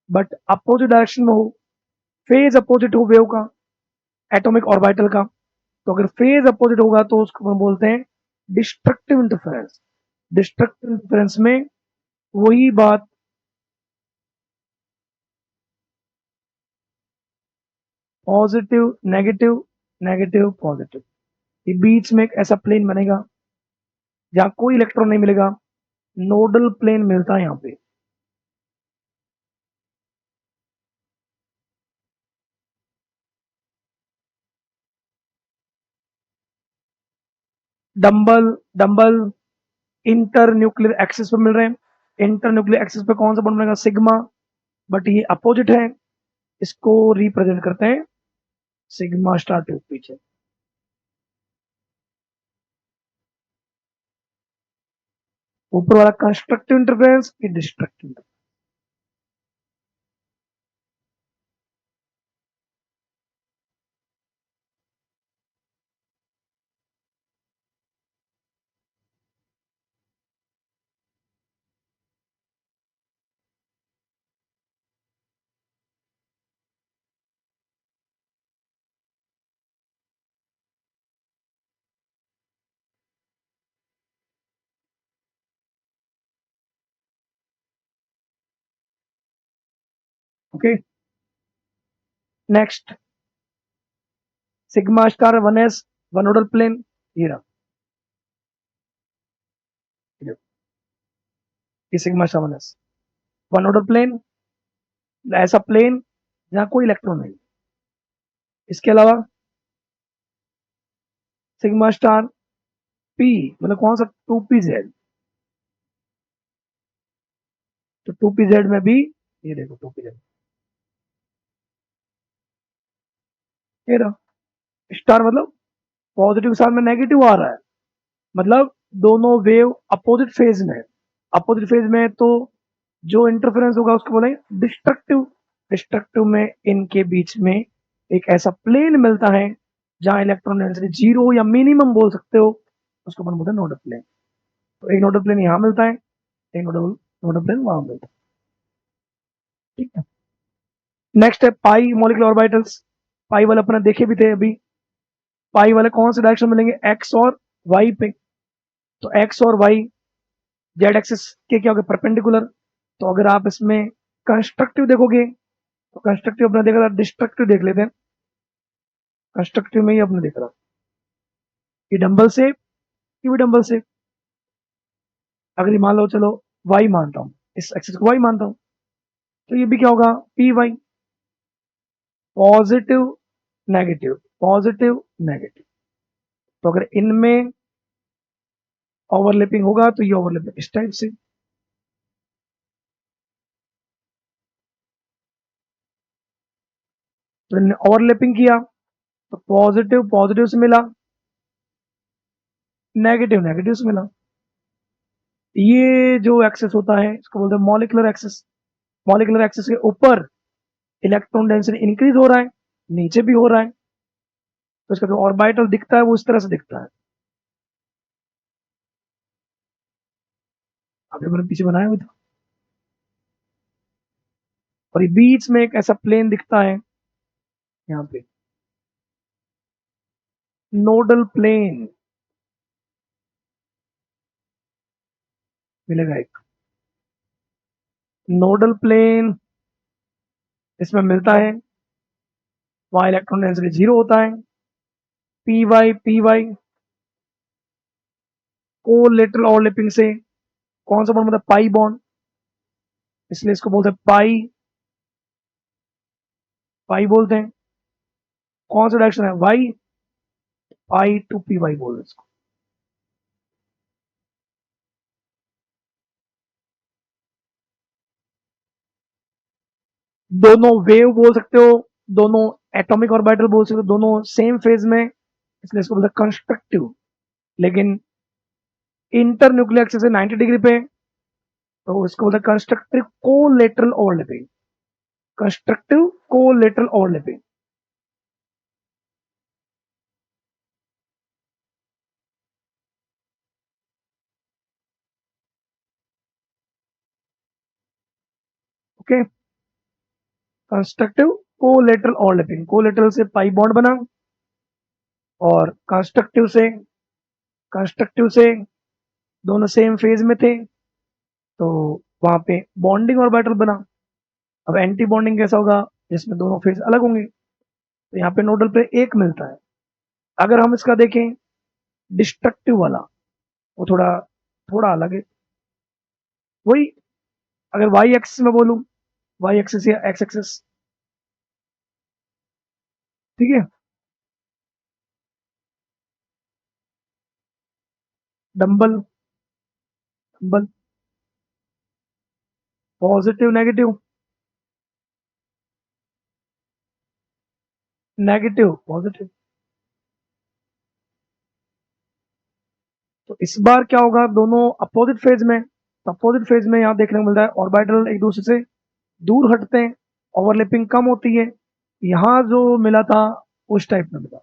बट अपोजिट डायरेक्शन में हो, फेज अपोजिट हो वेव का, एटॉमिक ऑर्बिटल का, तो अगर फेज अपोजिट होगा तो उसको हम बोलते हैं डिस्ट्रक्टिव इंटरफेरेंस। डिस्ट्रक्टिव इंटरफेरेंस में वही बात, पॉजिटिव नेगेटिव, नेगेटिव पॉजिटिव, ये बीच में एक ऐसा प्लेन बनेगा जहां कोई इलेक्ट्रॉन नहीं मिलेगा, नोडल प्लेन मिलता है यहाँ पे। Dumbbell dumbbell inter nuclear axis पे मिल रहे हैं। इंटर न्यूक्लियर एक्सिस पे कौन सा बॉन्ड बनेगा, सिग्मा, बट ये अपोजिट है, इसको रिप्रेजेंट करते हैं सिग्मा स्टार टू पीछे। ऊपर वाला कंस्ट्रक्टिव इंटरफेरेंस, ये destructive. Okay, next sigma star 1s, one nodal plane, ये रहा, ये sigma star 1s, one nodal plane, ऐसा प्लेन जहां कोई इलेक्ट्रॉन नहीं। इसके अलावा सिग्मा स्टार पी, मतलब कौन सा, 2pz, तो 2pz में भी ये देखो 2pz, ये रहा स्टार, मतलब पॉजिटिव के साथ में नेगेटिव आ रहा है, मतलब दोनों वेव अपोजिट फेज में, अपोजिट फेज में, तो जो इंटरफेरेंस होगा उसको बोलेंगे डिस्ट्रक्टिव। डिस्ट्रक्टिव में इनके बीच में एक ऐसा प्लेन मिलता है जहां इलेक्ट्रॉन डेंसिटी जीरो या मिनिमम बोल सकते हो, उसको अपन बोलते हैं नोडल प्लेन। तो एक नोडल प्लेन यहां मिलता है, एक नोडल नोडल प्लेन वहां मिलता है, ठीक है। नेक्स्ट है पाई मॉलिक्यूलर ऑर्बिटल्स। पाई वाले अपने देखे भी थे अभी। पाई वाले कौन से डायरेक्शन मिलेंगे, एक्स और वाई पे। तो एक्स और वाई जेड एक्सिस के क्या हो गए, परपेंडिकुलर। तो अगर आप इसमें कंस्ट्रक्टिव देखोगे, तो कंस्ट्रक्टिव अपना देखा था, डिस्ट्रक्टिव देख लेते हैं। कंस्ट्रक्टिव में ही अपने देख रहा, ये डंबल शेप, ये भी डंबल शेप। अगर ये मान लो, चलो वाई मानता हूं, इस एक्सिस को वाई मानता हूं, तो ये भी क्या होगा, P Y, positive negative, positive negative. तो अगर इनमें ओवरलैपिंग होगा तो ये ओवरलैपिंग इस टाइप से। तो इन्होंने ओवरलैपिंग किया, तो पॉजिटिव पॉजिटिव से मिला, नेगेटिव नेगेटिव से मिला। ये जो एक्सेस होता है इसको बोलते हैं मॉलिक्यूलर एक्सेस। मॉलिक्यूलर एक्सेस के ऊपर इलेक्ट्रॉन डेंसिटी इंक्रीज हो रहा है, नीचे भी हो रहा है, तो इसका जो ऑर्बिटल दिखता है वो इस तरह से दिखता है। अभी मैंने पीछे बनाया हुआ था, और ये बीच में एक ऐसा प्लेन दिखता है यहाँ पे, नोडल प्लेन मिलेगा एक, नोडल प्लेन इसमें मिलता है, वहां इलेक्ट्रॉन डेंसिटी जीरो होता है। पी वाई कोलेटरल ओवरलैपिंग से कौन सा बॉन्ड, मतलब पाई बॉन्ड, इसलिए इसको बोलते हैं पाई, पाई बोलते हैं। कौन सा डायरेक्शन है, Y, pi two P Y बोल रहे हैं इसको। दोनों वेव बोल सकते हो, दोनों एटॉमिक ऑर्बिटल बोल सकते हो, दोनों सेम फेज में, इसलिए इसको बोलते हैं कंस्ट्रक्टिव। लेकिन इंटर न्यूक्लियर एक्सिस से 90 डिग्री पे, तो इसको बोलते हैं constructive collateral overlapping, constructive collateral overlapping. Okay, constructive collateral overlapping, collateral से पाई बॉन्ड बना, और कंस्ट्रक्टिव से दोनों सेम फेज में थे, तो वहां पे बॉन्डिंग ऑर्बिटल बना। अब एंटी बॉन्डिंग कैसा होगा, जिसमें दोनों फेज अलग होंगे, तो यहाँ पे नोडल पे एक मिलता है। अगर हम इसका देखें डिस्ट्रक्टिव वाला, वो थोड़ा थोड़ा अलग है। वही, अगर वाई एक्सिस में बोलूं, वाई एक्सिस या एक्स एक्सिस, ठीक है, dumbbell, dumbbell, positive negative, negative positive. तो इस बार क्या होगा, दोनों अपोजिट फेज में, तो अपोजिट फेज में यहां देखने को मिलता है ऑर्बिटल एक दूसरे से दूर हटते हैं, ओवरलैपिंग कम होती है। यहां जो मिला था उस टाइप में मिला।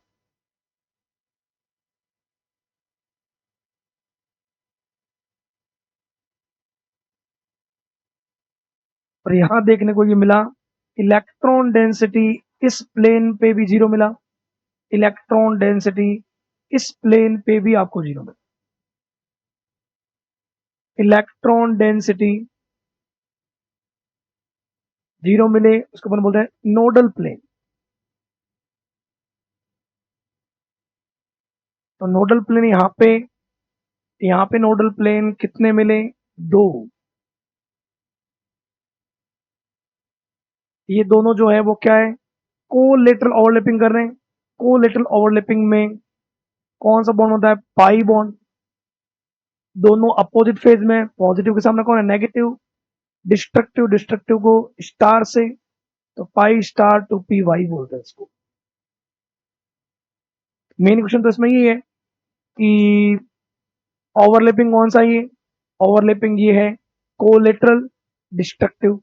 और यहां देखने को ये मिला, इलेक्ट्रॉन डेंसिटी इस प्लेन पे भी जीरो मिला, इलेक्ट्रॉन डेंसिटी इस प्लेन पे भी आपको जीरो मिला। इलेक्ट्रॉन डेंसिटी जीरो मिले उसको अपन बोलते हैं नोडल प्लेन। तो नोडल प्लेन यहाँ पे नोडल प्लेन कितने मिले? दो। ये दोनों जो है वो क्या है? कोलेटरल ओवरलैपिंग कर रहे हैं। कोलेटरल ओवरलैपिंग में कौन सा बॉन्ड होता है? Pi bond. दोनों अपोजिट फेज में, पॉजिटिव के सामने कौन है? नेगेटिव। डिस्ट्रक्टिव डिस्ट्रक्टिव को स्टार से, तो pi star two P Y बोलते हैं इसको। मेन क्वेश्चन तो इसमें ये है कि ओवरलैपिंग कौन सा ये? ओवरलैपिंग ये है कोलेटरल डिस्ट्रक्टिव।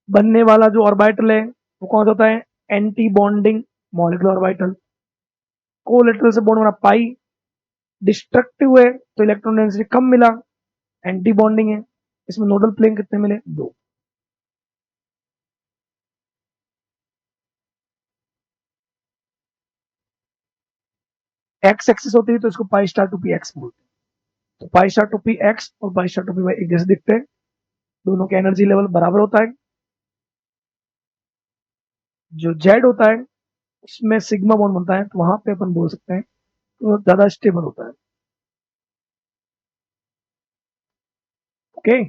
बनने वाला जो ऑर्बिटल है वो कौन सा होता है? Anti bonding molecular orbital. Collateral से बॉन्ड बना पाई, डिस्ट्रक्टिव है तो इलेक्ट्रॉन डेंसिटी कम मिला, एंटी बॉन्डिंग है। इसमें नोडल प्लेन कितने मिले? दो। एक्स एक्सिस होती है तो इसको pi star two P x बोलते हैं। तो pi star two P x और pi star two P y एक जैसे दिखते हैं, दोनों का एनर्जी लेवल बराबर होता है। जो जेड होता है उसमें सिग्मा बॉन्ड बनता है, तो वहां पे अपन बोल सकते हैं तो ज्यादा स्टेबल होता है। ओके।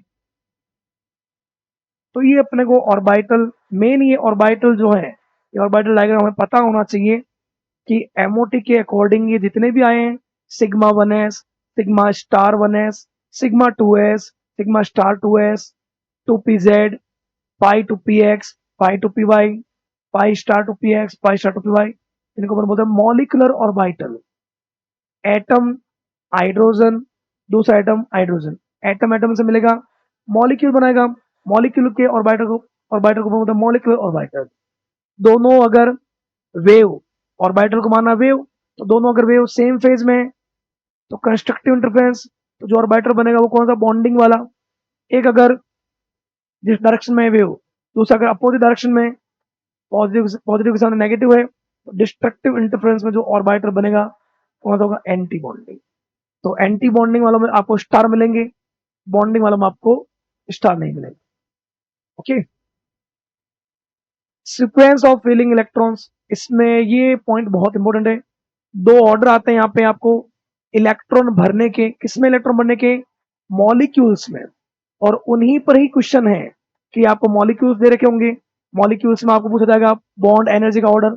तो ये अपने को ऑर्बिटल, मेन ये ऑर्बिटल जो है, ये ऑर्बिटल डायग्राम हमें पता होना चाहिए कि एमओटी के अकॉर्डिंग ये जितने भी आए हैं, sigma one S, sigma star one S, sigma two S, sigma star two S, two P Z, pi two P x, pi two P Y, pi star two P x, pi star two P Y, इनको अपन बोलते हैं molecular orbital. Atom hydrogen, दूसरा atom hydrogen, atom atom से मिलेगा, molecule बनाएगा, molecule के orbital को बोलते हैं मॉलिकुलर ऑर्बिटल। दोनों अगर वेव, ऑर्बिटल को माना वेव, तो दोनों अगर वेव सेम फेज में है तो कंस्ट्रक्टिव इंटरफेरेंस, तो जो ऑर्बिटल बनेगा वो कौन सा? बॉन्डिंग वाला। एक अगर जिस डायरेक्शन में वेव, दूसरा अगर अपोजिट डायरेक्शन में, पॉजिटिव पॉजिटिव के सामने नेगेटिव है, तो डिस्ट्रक्टिव इंटरफेरेंस में जो ऑर्बिटल बनेगा कौन सा होगा? Anti bonding. तो एंटी बॉन्डिंग वालों में आपको स्टार मिलेंगे, बॉन्डिंग वालों में आपको स्टार नहीं मिलेंगे। Okay. Sequence of filling electrons, इसमें ये पॉइंट बहुत इंपॉर्टेंट है। दो ऑर्डर आते हैं यहाँ पे आपको इलेक्ट्रॉन भरने के। किसमें इलेक्ट्रॉन भरने के? मॉलिक्यूल्स में। और उन्हीं पर ही क्वेश्चन है कि आपको मॉलिक्यूल्स दे रखे होंगे, मॉलिक्यूल्स में आपको पूछा जाएगा बॉन्ड एनर्जी का ऑर्डर,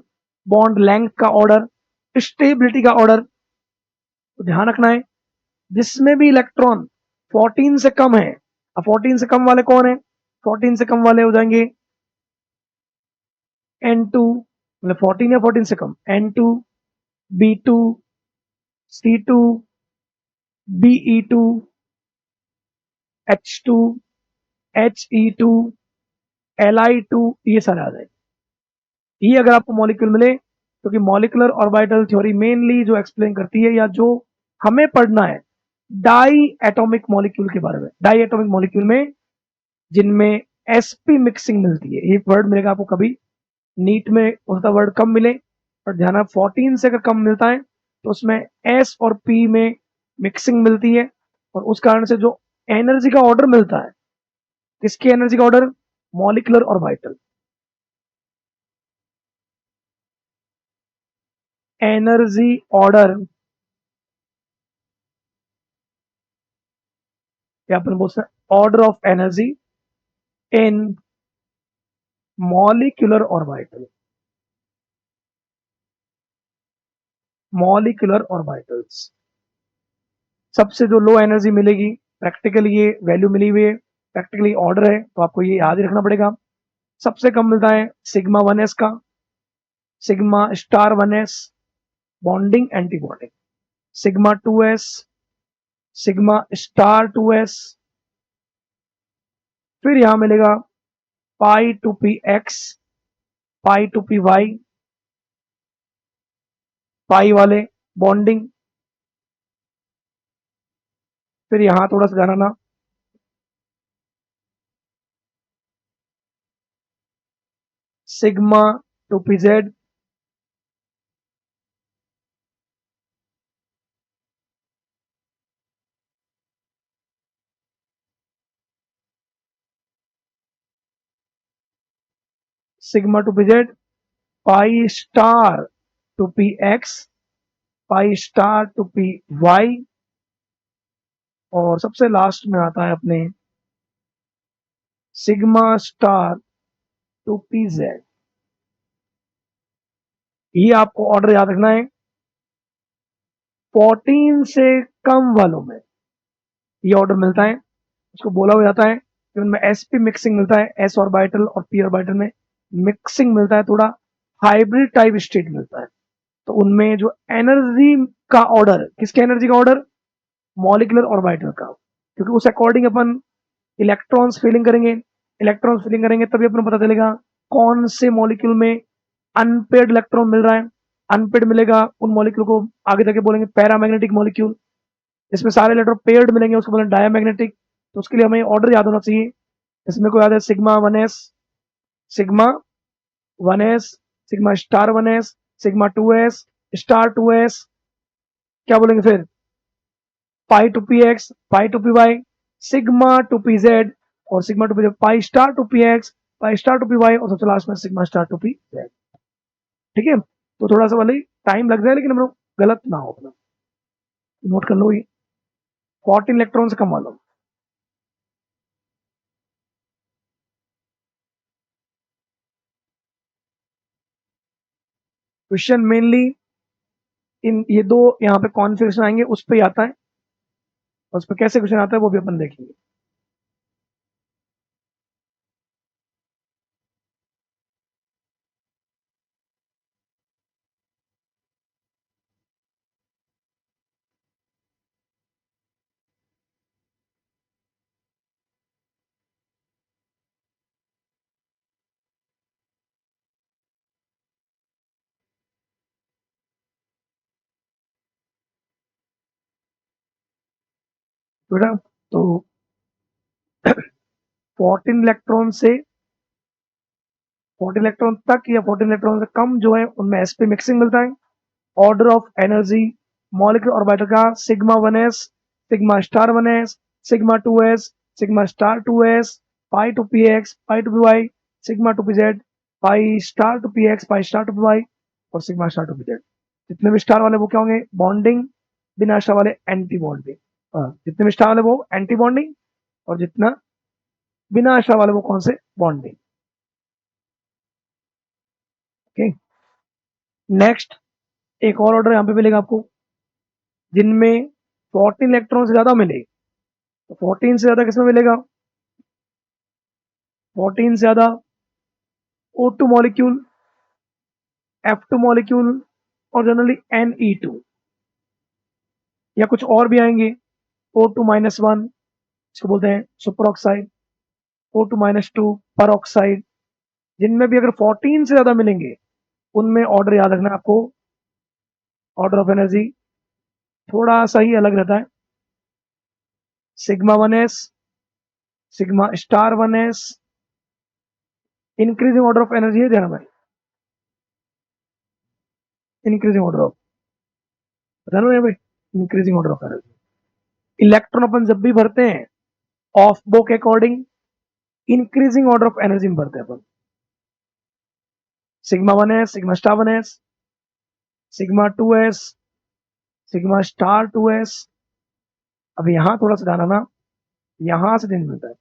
बॉन्ड लेंथ का ऑर्डर, स्टेबिलिटी का ऑर्डर। तो ध्यान रखना है जिसमें भी इलेक्ट्रॉन 14 से कम है, अब 14 से कम वाले कौन है? 14 से कम वाले हो जाएंगे N2, मतलब 14 या 14 से कम, N2, B2, C2, BE2, H2, HE2, Li2, ये सारे आ जाएंगे। ये अगर आपको मॉलिक्यूल मिले, क्योंकि मॉलिकुलर ऑर्बिटल थ्योरी मेनली जो एक्सप्लेन करती है या जो हमें पढ़ना है डाई एटॉमिक मॉलिक्यूल के बारे में। डाई एटॉमिक मॉलिक्यूल में जिनमें sp मिक्सिंग मिलती है, ये वर्ड मिलेगा आपको कभी नीट में, उसका वर्ड कम मिले, पर ध्यान रखना 14 से अगर कम मिलता है तो उसमें s और p में मिक्सिंग मिलती है, और उस कारण से जो एनर्जी का ऑर्डर मिलता है, किसकी एनर्जी का order? Molecular orbital. Energy order या अपन बोल सकते हैं order of energy in molecular orbital. Molecular orbitals सबसे जो लो एनर्जी मिलेगी, प्रैक्टिकली ये वैल्यू मिली हुई है, प्रैक्टिकली ऑर्डर है तो आपको ये याद ही रखना पड़ेगा। सबसे कम मिलता है सिग्मा वन एस का, sigma star one s, bonding anti bonding, sigma two S, sigma star two s, फिर यहां मिलेगा pi two P x, pi two P Y, pi वाले बॉन्डिंग। फिर यहां थोड़ा सा ध्यान रखना, sigma two P z, sigma two P Z, pi star two P x, pi star two P y, और सबसे लास्ट में आता है अपने sigma star two P Z. ये आपको ऑर्डर याद रखना है। 14 से कम वालों में ये ऑर्डर मिलता है, उसको बोला हो जाता है कि उनमें एसपी मिक्सिंग मिलता है, एस ऑर्बिटल और पी ऑर्बिटल में मिक्सिंग मिलता है, थोड़ा हाइब्रिड टाइप स्टेट मिलता है। तो उनमें जो एनर्जी का ऑर्डर, किसके एनर्जी का ऑर्डर, मॉलिकुलर ऑर्बिटल का, क्योंकि उस अकॉर्डिंग अपन इलेक्ट्रॉन्स फिलिंग करेंगे, इलेक्ट्रॉन्स फिलिंग करेंगे तभी अपने पता चलेगा कौन से मॉलिक्यूल में अनपेड इलेक्ट्रॉन मिल रहा है। अनपेड मिलेगा उन मॉलिक्यूल को आगे जाके बोलेंगे पैरामैग्नेटिक मॉलिक्यूल, इसमें सारे इलेक्ट्रॉन पेयर्ड मिलेंगे उसको बोलेंगे डायमैग्नेटिक। तो उसके लिए हमें ऑर्डर याद होना चाहिए। इसमें को याद है sigma one S, sigma one S, sigma star one S, sigma two s, star two s, क्या बोलेंगे फिर pi two P x, pi two P Y, sigma two P z, और sigma two P Z, pi star two P x, pi star two P y, और सबसे last में sigma star two P z. ठीक है, तो थोड़ा सा वाले टाइम लग जाए लेकिन हम लोग गलत ना हो अपना, नोट कर लो ये 14 इलेक्ट्रॉन से कम वाला। क्वेश्चन मेनली इन ये दो यहाँ पे कॉन्फ़िगरेशन आएंगे उस पर आता है, और उस पर कैसे क्वेश्चन आता है वो भी अपन देखेंगे। बेटा तो 14 इलेक्ट्रॉन से 14 इलेक्ट्रॉन तक या 14 इलेक्ट्रॉन से कम जो है उनमें एसपी मिक्सिंग मिलता है। Order of energy molecular orbital का sigma one S, sigma star one S, sigma two S, sigma star two s, pi two P x, pi two P Y, sigma two P Z, pi star two P x, pi star two P y, और sigma star two P z. जितने भी star वाले वो क्या होंगे, bonding, बिना star वाले anti bonding. जितने भी स्टार वाले वो एंटी बॉन्डिंग, और जितना बिना स्टार वाले वो कौन से, बॉन्डिंग। ओके, नेक्स्ट एक और ऑर्डर यहाँ पे मिलेगा आपको, जिनमें 14 इलेक्ट्रॉन से ज्यादा मिले। तो 14 से ज्यादा किसमें मिलेगा, 14 से ज्यादा O2 मॉलिक्यूल, F2 मॉलिक्यूल, और जनरली Ne2, या कुछ और भी आएंगे, O2 माइनस वन, इसको बोलते हैं super oxide, O2 minus two पर ऑक्साइड। जिनमें भी अगर 14 से ज्यादा मिलेंगे उनमें ऑर्डर याद रखना आपको, ऑर्डर ऑफ एनर्जी थोड़ा सा ही अलग रहता है। Sigma one S, sigma star one s, increasing order of energy है ध्यान में, इंक्रीजिंग ऑर्डर ऑफ, ध्यान में भाई, increasing order of energy. Electron अपन जब भी भरते हैं ऑफ बो के according increasing order of energy में भरते हैं अपन। Sigma one S, sigma star one S, sigma two S, sigma star two s. अब यहां थोड़ा सा ध्यान आना, यहां से चेंज मिलता है,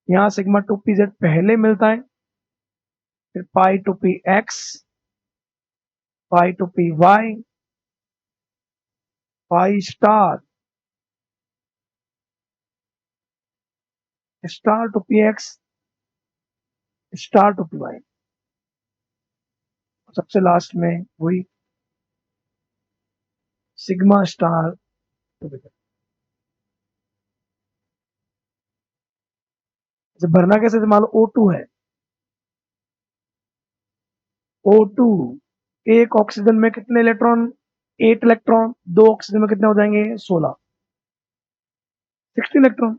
यहाँ सिग्मा टू पी जेड पहले मिलता है, फिर pi two P x, pi two P Y, pi star, star two P x, star two P Y, सबसे लास्ट में वही sigma star two P z. जब भरना कैसे, मान लो O2 है, O2 एक ऑक्सीजन में कितने इलेक्ट्रॉन, 8 इलेक्ट्रॉन, दो ऑक्सीजन में कितने हो जाएंगे, 16, 16 इलेक्ट्रॉन।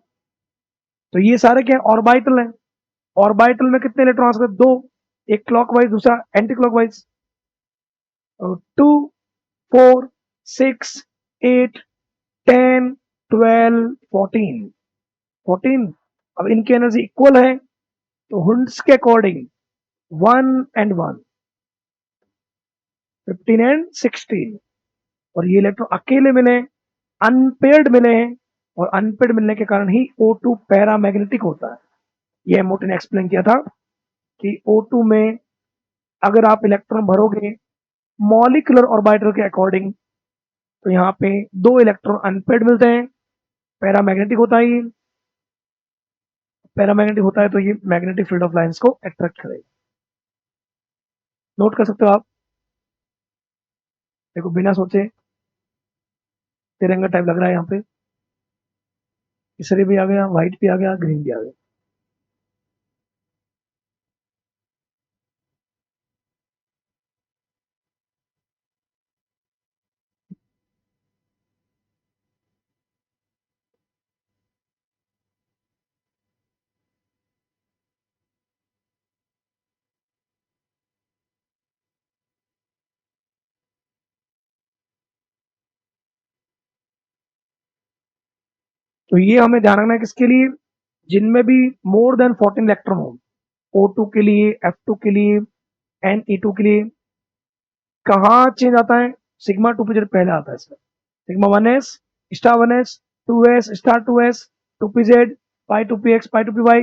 तो ये सारे क्या है, ऑर्बिटल है। ऑर्बिटल में कितने इलेक्ट्रॉन आ सकते हैं, दो, एक क्लॉकवाइज दूसरा anti clockwise. Two, four, six, eight, 10, 12, 14, 14। अब इनकी एनर्जी इक्वल है, तो हुंड्स के अकॉर्डिंग 1 and 1, 15 and 16, और ये इलेक्ट्रॉन अकेले मिले, अनपेयर्ड मिले हैं, और अनपेयर्ड मिलने के कारण ही O2 पैरामैग्नेटिक होता है। ये एमओटी ने एक्सप्लेन किया था कि O2 में अगर आप इलेक्ट्रॉन भरोगे मॉलिक्यूलर ऑर्बिटल के अकॉर्डिंग, तो यहाँ पे 2 इलेक्ट्रॉन अनपेयर्ड मिलते हैं, पैरामैग्नेटिक होता है। ये पैरामैग्नेटिक होता है तो ये मैग्नेटिक फील्ड ऑफ लाइंस को अट्रैक्ट करेगा। नोट कर सकते हो आप, देखो बिना सोचे तिरंगा टाइप लग रहा है यहाँ पे, केसरी भी आ गया, व्हाइट भी आ गया, ग्रीन भी आ गया। तो ये हमें ध्यान रखना है किसके लिए, जिनमें भी मोर देन 14 इलेक्ट्रॉन हो, O2 के लिए, F2 के लिए, Ne2 के लिए। कहाँ चेंज आता है, सिग्मा 2 पीजेड पहले आता है इसमें, sigma 1s star 1s, 2s star 2s, 2pz, pi 2px, pi 2py,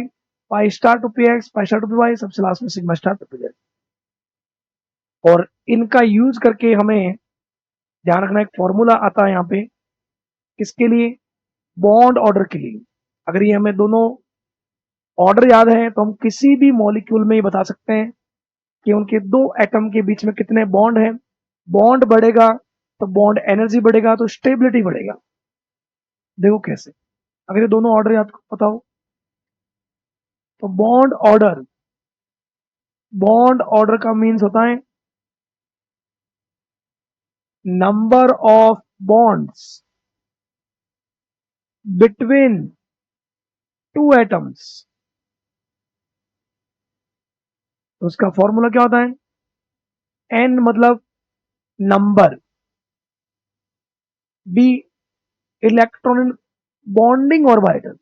pi star 2px, pi star 2py, सबसे लास्ट में सिग्मा स्टार 2pz। और इनका यूज करके हमें ध्यान रखना, एक फॉर्मूला आता है यहाँ पे किसके लिए, बॉन्ड ऑर्डर के लिए। अगर ये हमें दोनों ऑर्डर याद है तो हम किसी भी मॉलिक्यूल में ये बता सकते हैं कि उनके 2 एटम के बीच में कितने बॉन्ड हैं। बॉन्ड बढ़ेगा तो बॉन्ड एनर्जी बढ़ेगा, तो स्टेबिलिटी बढ़ेगा। देखो कैसे, अगर ये दोनों ऑर्डर याद पता हो तो बॉन्ड ऑर्डर का मीन्स होता है number of bonds between 2 atoms. तो उसका फॉर्मूला क्या होता है, एन मतलब number, B electron bonding orbital,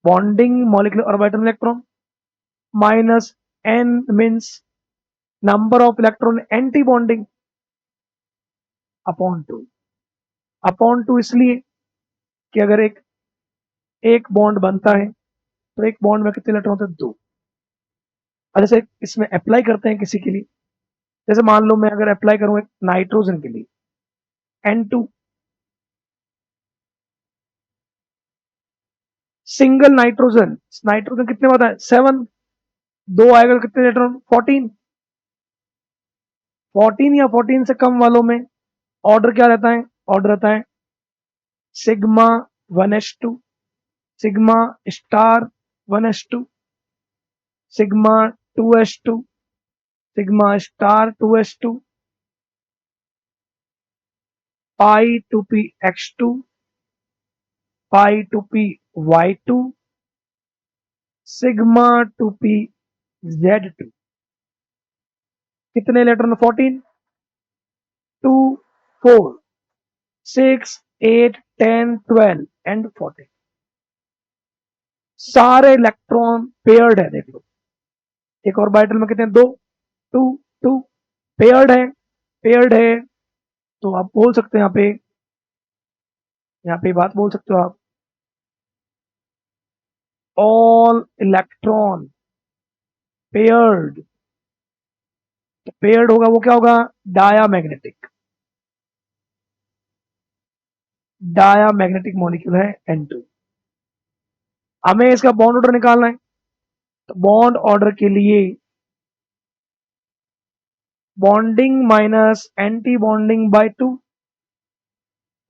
bonding molecular orbital electron, minus N means number of electron anti bonding, upon 2। Upon 2 इसलिए कि अगर एक बॉन्ड बनता है तो एक बॉन्ड में कितने इलेक्ट्रॉन होते हैं, 2। और जैसे इसमें अप्लाई करते हैं किसी के लिए, जैसे मान लो मैं अगर अप्लाई करूं एक नाइट्रोजन के लिए, N2, सिंगल नाइट्रोजन, नाइट्रोजन कितने होता है 7, 2 आएगा तो कितने इलेक्ट्रॉन 14, 14 या 14 से कम वालों में ऑर्डर क्या रहता है, ऑर्डर रहता है sigma 1s2, sigma star 1s2, sigma 2s2, sigma star 2s2, पाई 2p x2, पाई 2p y2, sigma 2p z2। कितने इलेक्ट्रॉन 14, 2, 4, 6, 8, 10, 12 एंड 14। सारे इलेक्ट्रॉन पेयर्ड है, देख लो एक ऑर्बिटल में कितने, 2, 2, 2 पेयर्ड है, पेयर्ड है। तो आप बोल सकते हैं यहाँ पे बात बोल सकते हो आप, ऑल इलेक्ट्रॉन पेयर्ड। तो पेयर्ड होगा वो क्या होगा, डायामैग्नेटिक, डायामैग्नेटिक मॉलिक्यूल है N2। हमें इसका बॉन्ड ऑर्डर निकालना है, तो बॉन्ड ऑर्डर के लिए bonding minus anti bonding by 2।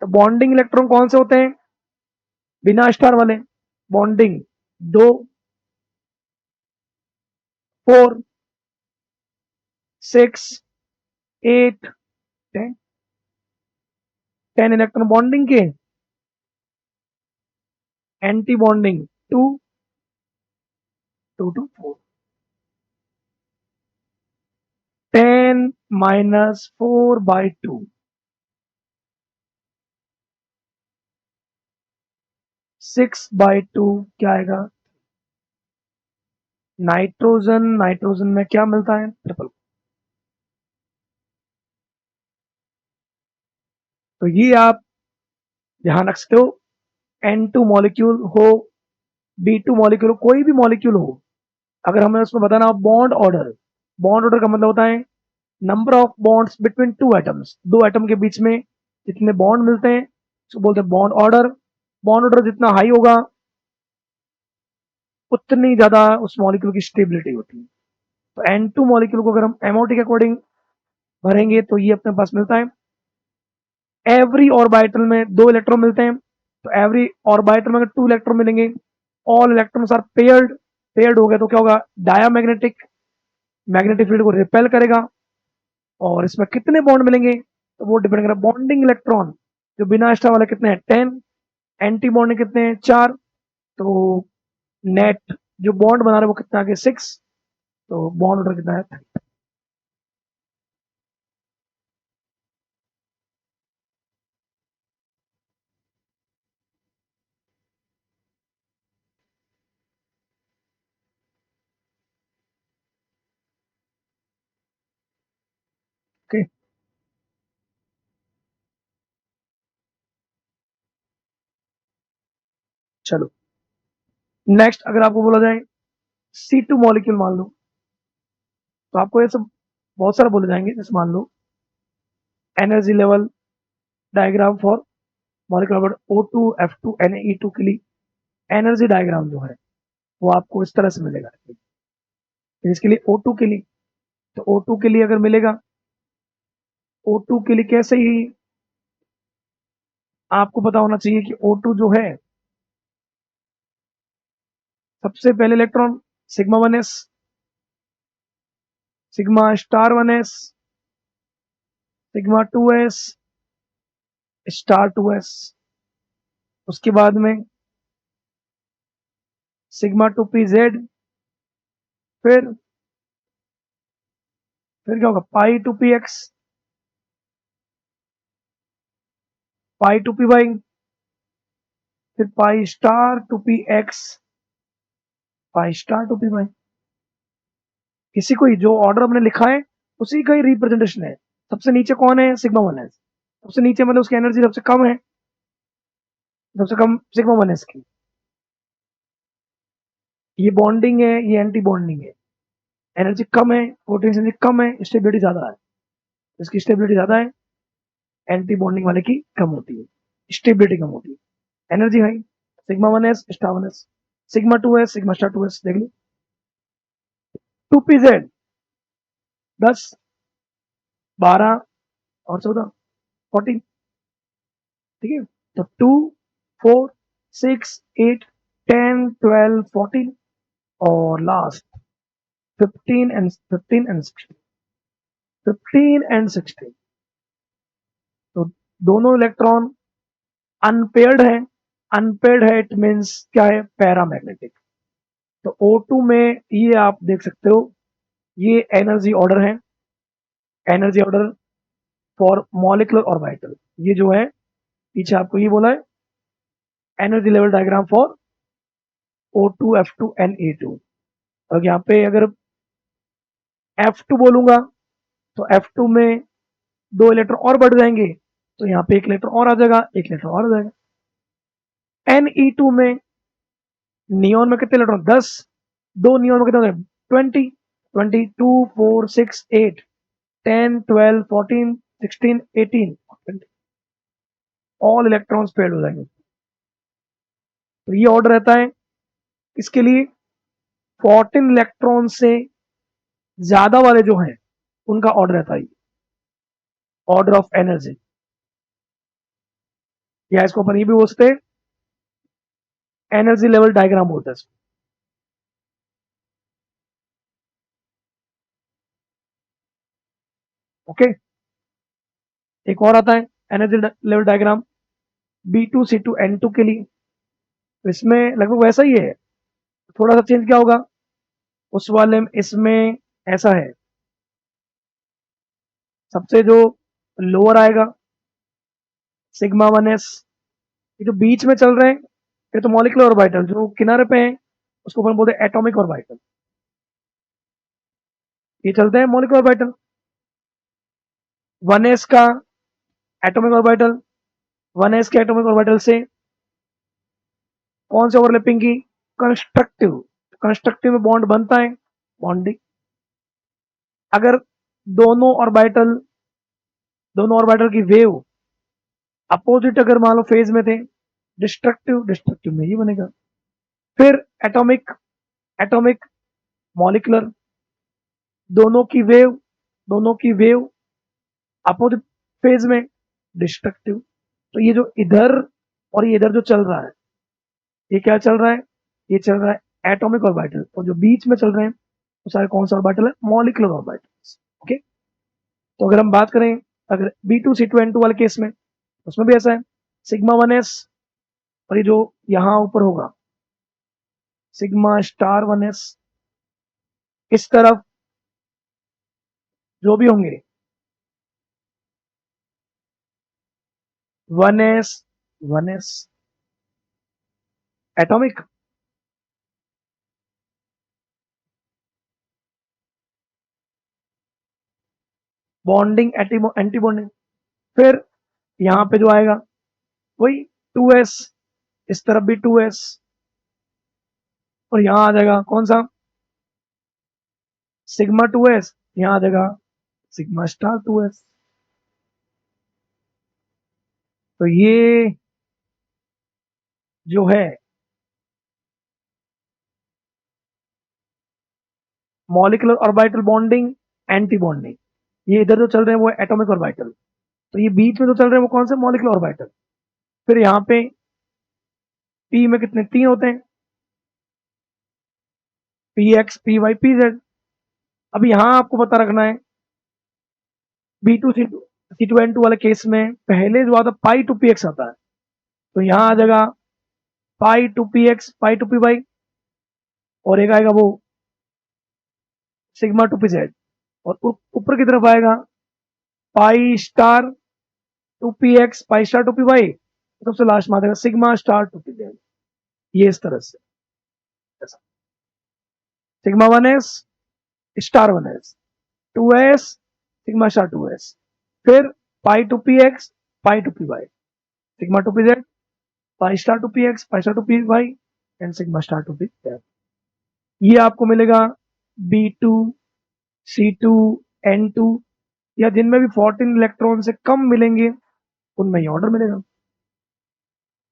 तो बॉन्डिंग इलेक्ट्रॉन कौन से होते हैं, बिना स्टार वाले, बॉन्डिंग 2, 4, 6, 8, 10, 10 इलेक्ट्रॉन बॉन्डिंग के, एंटी बॉन्डिंग 2, 2 to 4, 10 माइनस 4/2, 6/2 क्या आएगा, नाइट्रोजन में क्या मिलता है? ट्रिपल। तो ये आप ध्यान रख सकते हो, N2 मॉलिक्यूल हो, B2 मॉलिक्यूल हो, कोई भी मॉलिक्यूल हो, अगर हमें उसमें बताना हो बॉन्ड ऑर्डर का मतलब होता है number of bonds between two atoms, दो एटम के बीच में जितने बॉन्ड मिलते हैं उसको बोलते हैं बॉन्ड ऑर्डर। बॉन्ड ऑर्डर जितना हाई होगा उतनी ज्यादा उस मॉलिक्यूल की स्टेबिलिटी होती है। तो N2 मॉलिक्यूल को अगर हम MOT के अकॉर्डिंग भरेंगे तो ये अपने पास मिलता है, एवरी ऑर्बिटल में दो इलेक्ट्रॉन मिलते हैं। तो एवरी ऑर्बिटल में अगर टू इलेक्ट्रॉन मिलेंगे, all electrons are paired, paired हो गए तो क्या होगा? डायामैग्नेटिक, मैग्नेटिक फील्ड को रिपेल करेगा। और इसमें कितने बॉन्ड मिलेंगे तो वो डिपेंड करेगा बॉन्डिंग इलेक्ट्रॉन जो बिना एक्स्ट्रा वाले कितने हैं 10, एंटी बॉन्डिंग कितने हैं 4, तो नेट जो बॉन्ड बना रहे हैं वो कितना आगे 6, तो बॉन्ड ऑर्डर कितना है 3। ओके, चलो नेक्स्ट अगर आपको बोला जाए C2 मॉलिक्यूल मान लो, तो आपको ये सब बहुत सारे बोले जाएंगे। जैसे मान low energy level diagram for molecule O2F2NE2 के लिए एनर्जी डायग्राम जो है वो आपको इस तरह से मिलेगा। इसके लिए O2 के लिए, तो O2 के लिए अगर मिलेगा, O2 के लिए कैसे ही आपको पता होना चाहिए कि O2 जो है सबसे पहले electron sigma 1s, सिग्मा*1s, sigma 2s, *2s, उसके बाद में सिग्मा 2p_z, फिर क्या होगा? पाई 2px, पाई 2py, फिर पाई*2px, पाई*2py। किसी को ही जो ऑर्डर हमने लिखा है उसी का ही रिप्रेजेंटेशन है। सबसे नीचे कौन है? सिग्मा 1s, सबसे नीचे मतलब उसकी एनर्जी सबसे कम है, सबसे कम सिग्मा 1s की। ये बॉन्डिंग है, ये एंटी बॉन्डिंग है। एनर्जी कम है, पोटेंशियल एनर्जी कम है, स्टेबिलिटी ज्यादा है। इसकी स्टेबिलिटी ज्यादा है, एंटी बॉन्डिंग वाले की कम होती है, स्टेबिलिटी कम होती है। Energy high, sigma 1s, *1s, sigma 2s, सिग्मा*2s, देख लो। 2pz 10, 12 और 14, 14, ठीक है। तो 2, 4, 6, 8, 10, 12, 14 और लास्ट 15 एंड 16, 15 एंड 16। तो दोनों इलेक्ट्रॉन अनपेयर्ड है, अनपेयर्ड है इट मीन्स क्या है? पैरामैग्नेटिक। तो O2 में ये आप देख सकते हो, ये एनर्जी ऑर्डर है, energy order for molecular orbital. ये जो है पीछे आपको ये बोला है energy level diagram for O2F2NE2। और यहाँ पे अगर F2 बोलूंगा तो F2 में दो इलेक्ट्रॉन और बढ़ जाएंगे, तो यहाँ पे एक इलेक्ट्रॉन और आ जाएगा, एक इलेक्ट्रॉन और आ जाएगा। Ne2 में नियोन में कितने इलेक्ट्रॉन? 10, दो नियोन में कितने होते हैं? 20, 22, 4, 6, 8, 10, 12, 14, 16, 18, ऑल इलेक्ट्रॉन्स पेड हो जाएंगे। तो ये ऑर्डर रहता है इसके लिए 14 इलेक्ट्रॉन से ज्यादा वाले जो हैं उनका ऑर्डर रहता है, ऑर्डर ऑफ एनर्जी, या इसको अपन ये भी बोलते हैं एनर्जी लेवल डायग्राम बोलते हैं इसको। ओके, एक और आता है एनर्जी लेवल डायग्राम B2C2N2 के लिए। तो इसमें लगभग वैसा ही है, थोड़ा सा चेंज क्या होगा उस वाले में, इसमें ऐसा है सबसे जो लोअर आएगा सिग्मा 1s, ये जो बीच में चल रहे हैं ये तो मॉलिक्यूलर ऑर्बिटल, जो किनारे पे हैं उसको अपन बोलते हैं एटॉमिक ऑर्बिटल। ये चलते हैं मॉलिक्यूलर ऑर्बिटल। 1s का एटॉमिक ऑर्बिटल, 1s के एटॉमिक ऑर्बिटल से कौन से ओवरलैपिंग की? कंस्ट्रक्टिव। कंस्ट्रक्टिव में बॉन्ड बनता है, बॉन्डिंग। अगर दोनों ऑर्बिटल की वेव अपोजिट अगर मान लो फेज में थे, डिस्ट्रक्टिव। डिस्ट्रक्टिव में ये बनेगा। फिर एटॉमिक, एटॉमिक, मॉलिक्यूलर, दोनों की वेव अपोजिट फेज में, डिस्ट्रक्टिव। तो ये जो इधर और ये इधर जो चल रहा है, ये क्या चल रहा है? ये चल रहा है एटॉमिक ऑर्बिटल, और जो बीच में चल रहे हैं वो सारे कौन सा ऑर्बिटल है? Molecular orbitals. ओके, तो अगर हम बात करें अगर B2C2N2 वाले केस में, उसमें भी ऐसा है, सिग्मा 1s, और ये जो यहां ऊपर होगा सिग्मा स्टार 1s, इस तरफ जो भी होंगे 1s 1s atomic, bonding, anti bonding. फिर यहां पे जो आएगा वही 2s, इस तरफ भी 2s, और यहां आ जाएगा कौन सा? सिग्मा 2s, यहां आ जाएगा सिग्मा स्टार 2s। तो ये जो है molecular orbital bonding, anti bonding, ये इधर जो चल रहे हैं वो एटॉमिक ऑर्बिटल। तो ये बीच में जो चल रहे हैं वो कौन से? Molecular orbital. फिर यहाँ पे पी में कितने? 3 होते हैं, P X, P Y, P Z. अब यहाँ आपको पता रखना है B2C2N2 वाले केस में पहले जो आता पाई टू पी एक्स आता है, तो यहाँ आ जाएगा pi two P x, pi two P y, और एक आएगा वो सिग्मा टू पी जेड, और ऊपर की तरफ आएगा pi star two P x, pi star two P Y, सबसे लास्ट में आ जाएगा sigma star two P Z. ये इस तरह से sigma 1s star 1s, 2s sigma star 2s, फिर pi two P x, pi two P Y, sigma two P Z, pi star two P x, pi star two P y, and sigma star two P Z. ये आपको मिलेगा B2C2N2, या जिनमें भी 14 electron से कम मिलेंगे उनमें ये ऑर्डर मिलेगा।